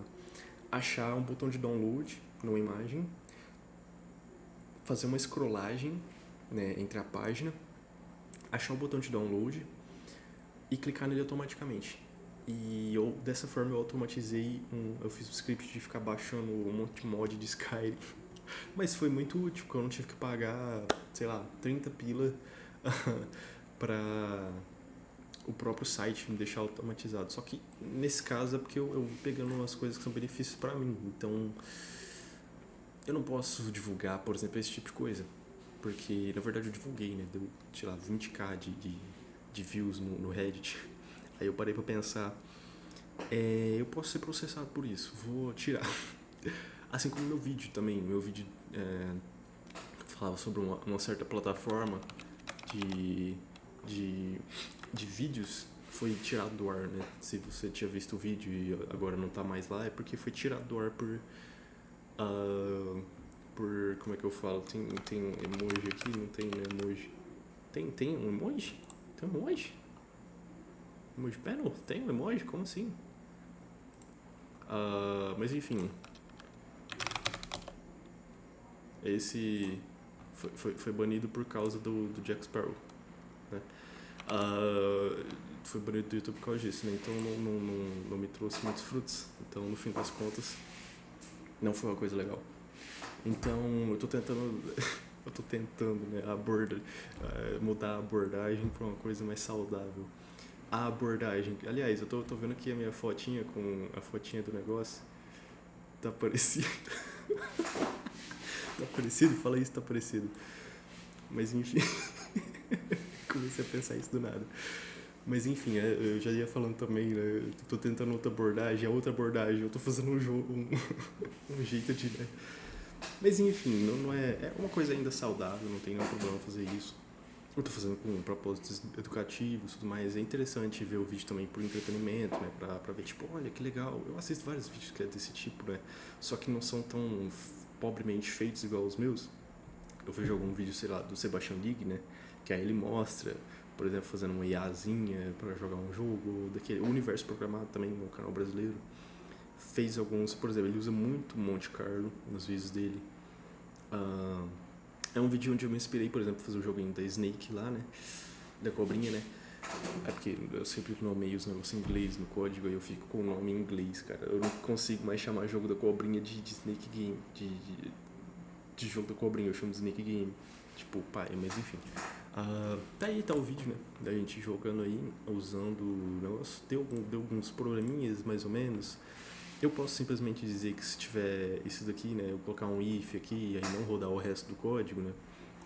achar um botão de download numa imagem, fazer uma scrollagem, né, entre a página, achar o botão de download e clicar nele automaticamente. E dessa forma eu automatizei, eu fiz um script de ficar baixando um monte de mod de Skyrim. Mas foi muito útil, porque eu não tive que pagar, sei lá, 30 pila pra o próprio site me deixar automatizado. Só que nesse caso é porque eu vou pegando umas coisas que são benefícios pra mim. Então eu não posso divulgar, por exemplo, esse tipo de coisa. Porque na verdade eu divulguei, né? Deu, sei lá, 20k de views no Reddit. Aí eu parei pra pensar, eu posso ser processado por isso, vou tirar. Assim como meu vídeo também. Meu vídeo falava sobre uma certa plataforma de, de, de vídeos foi tirado do ar, né? Se você tinha visto o vídeo e agora não tá mais lá, é porque foi tirado do ar por como é que eu falo? Tem um emoji aqui? Não tem um emoji. Tem um emoji? Tem um emoji? Emoji panel? Tem um emoji? Como assim? Mas enfim. Esse foi banido por causa do Jack Sparrow, né? Foi banido do YouTube por causa disso, né? Então não me trouxe muitos frutos. Então no fim das contas não foi uma coisa legal. Então, eu tô tentando, né, mudar a abordagem pra uma coisa mais saudável. A abordagem, aliás, eu tô vendo aqui a minha fotinha com a fotinha do negócio, tá parecido, tá parecido? Fala isso, tá parecido. Mas enfim, comecei a pensar isso do nada. Mas enfim, eu já ia falando também, né? Eu tô tentando outra abordagem, a outra abordagem, eu tô fazendo um jogo, um jeito de. Né? Mas enfim, não é. É uma coisa ainda saudável, não tem nenhum problema fazer isso. Eu tô fazendo com propósitos educativos e tudo mais. É interessante ver o vídeo também por entretenimento, né? Pra ver, tipo, olha que legal. Eu assisto vários vídeos que é desse tipo, né? Só que não são tão pobremente feitos igual os meus. Eu vejo algum vídeo, sei lá, do Sebastian League, né? Que aí ele mostra, por exemplo, fazendo uma IAzinha pra jogar um jogo, daquele o universo programado também no canal brasileiro. Fez alguns, por exemplo, ele usa muito Monte Carlo nos vídeos dele. Ah, é um vídeo onde eu me inspirei, por exemplo, fazer o joguinho da Snake lá, né? Da cobrinha, né? É porque eu sempre nomeio os negócios em inglês no código, aí eu fico com o nome em inglês, cara. Eu não consigo mais chamar jogo da cobrinha de Snake Game, de jogo da cobrinha, eu chamo de Snake Game. Tipo, pai, mas enfim. Tá aí, tá o vídeo, né? Da gente jogando aí, usando o negócio. Deu alguns probleminhas, mais ou menos. Eu posso simplesmente dizer que se tiver isso daqui, né? Eu colocar um if aqui e aí não rodar o resto do código, né?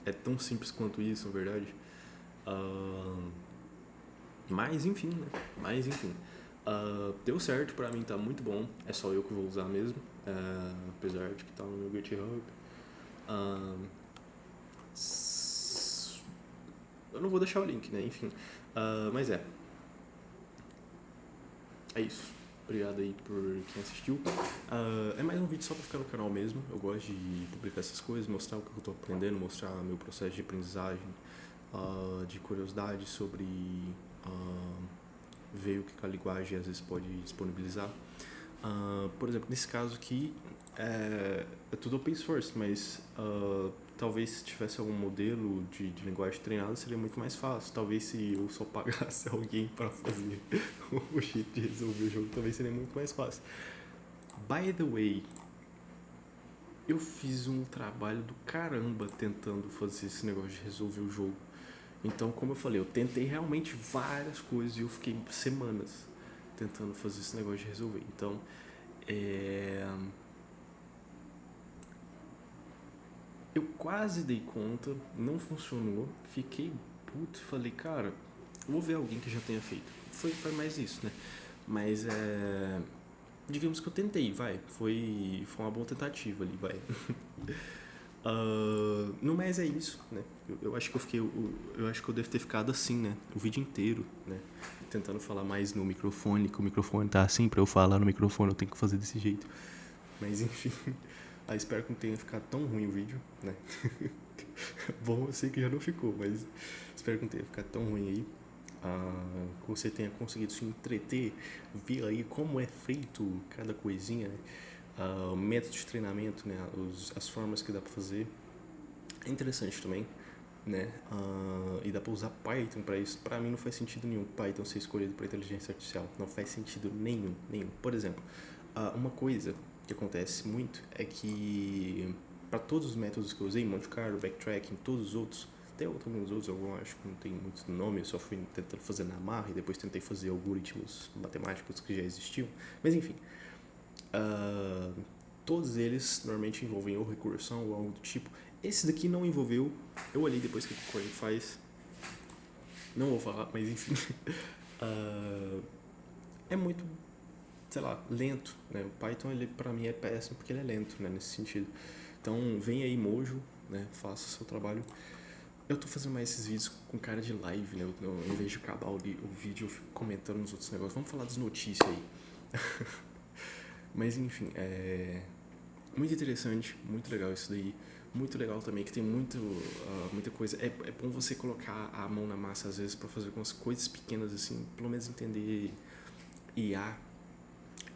É tão simples quanto isso, na verdade. Mas enfim, né? Mas enfim. Deu certo, pra mim tá muito bom. É só eu que vou usar mesmo. Apesar de que tá no meu GitHub. Ah, eu não vou deixar o link, né? Enfim. Mas é isso. Obrigado aí por quem assistiu. É mais um vídeo só pra ficar no canal mesmo. Eu gosto de publicar essas coisas, mostrar o que eu tô aprendendo, mostrar meu processo de aprendizagem, de curiosidade sobre ver o que a linguagem às vezes pode disponibilizar. Por exemplo, nesse caso aqui é tudo open source, mas talvez se tivesse algum modelo de linguagem treinada seria muito mais fácil. Talvez se eu só pagasse alguém para fazer o jeito de resolver o jogo, talvez seria muito mais fácil. By the way, eu fiz um trabalho do caramba tentando fazer esse negócio de resolver o jogo. Então, como eu falei, eu tentei realmente várias coisas e eu fiquei semanas tentando fazer esse negócio de resolver. Então, eu quase dei conta, não funcionou, fiquei puto, falei, cara, vou ver alguém que já tenha feito. Foi mais isso, né? Mas digamos que eu tentei, vai. Foi uma boa tentativa ali, vai. No mais é isso, né? Eu acho que eu acho que eu devo ter ficado assim, né? O vídeo inteiro, né? Tentando falar mais no microfone, que o microfone tá assim, pra eu falar no microfone eu tenho que fazer desse jeito. Mas enfim, espero que não tenha ficado tão ruim o vídeo, né? Bom, eu sei que já não ficou, mas espero que não tenha ficado tão ruim aí. Que você tenha conseguido se entreter, ver aí como é feito cada coisinha, né? O método de treinamento, né? As formas que dá pra fazer. É interessante também, né? E dá pra usar Python pra isso. Pra mim não faz sentido nenhum Python ser escolhido pra inteligência artificial. Não faz sentido nenhum. Por exemplo, uma coisa que acontece muito é que para todos os métodos que eu usei, Monte Carlo, Backtracking, todos os outros, até também os outros, eu acho que não tem muito nome, eu só fui tentando fazer na marra e depois tentei fazer algoritmos matemáticos que já existiam, mas enfim, todos eles normalmente envolvem ou recursão ou algo do tipo. Esse daqui não envolveu, eu olhei depois o que o Corey faz, não vou falar, mas enfim, é muito, sei lá, lento, né? O Python, ele pra mim é péssimo porque ele é lento, né, nesse sentido. Então, vem aí, Mojo, né? Faça o seu trabalho. Eu tô fazendo mais esses vídeos com cara de live, né? Em vez de acabar o vídeo, eu fico comentando nos outros negócios. Vamos falar das notícias aí. Mas, enfim, muito interessante, muito legal isso daí. Muito legal também que tem muita coisa. É bom você colocar a mão na massa às vezes pra fazer algumas coisas pequenas assim, pelo menos entender IA.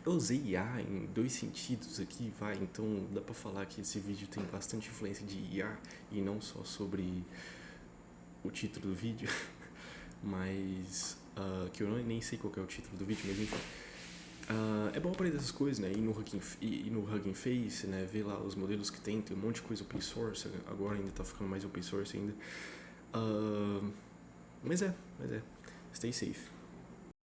Eu usei IA em dois sentidos aqui, vai, então dá pra falar que esse vídeo tem bastante influência de IA e não só sobre o título do vídeo, mas que eu nem sei qual que é o título do vídeo, mas enfim. É bom aprender essas coisas, né? Ir no Hugging Face, né? Ver lá os modelos que tem um monte de coisa open source, agora ainda tá ficando mais open source ainda. Mas é. Stay safe.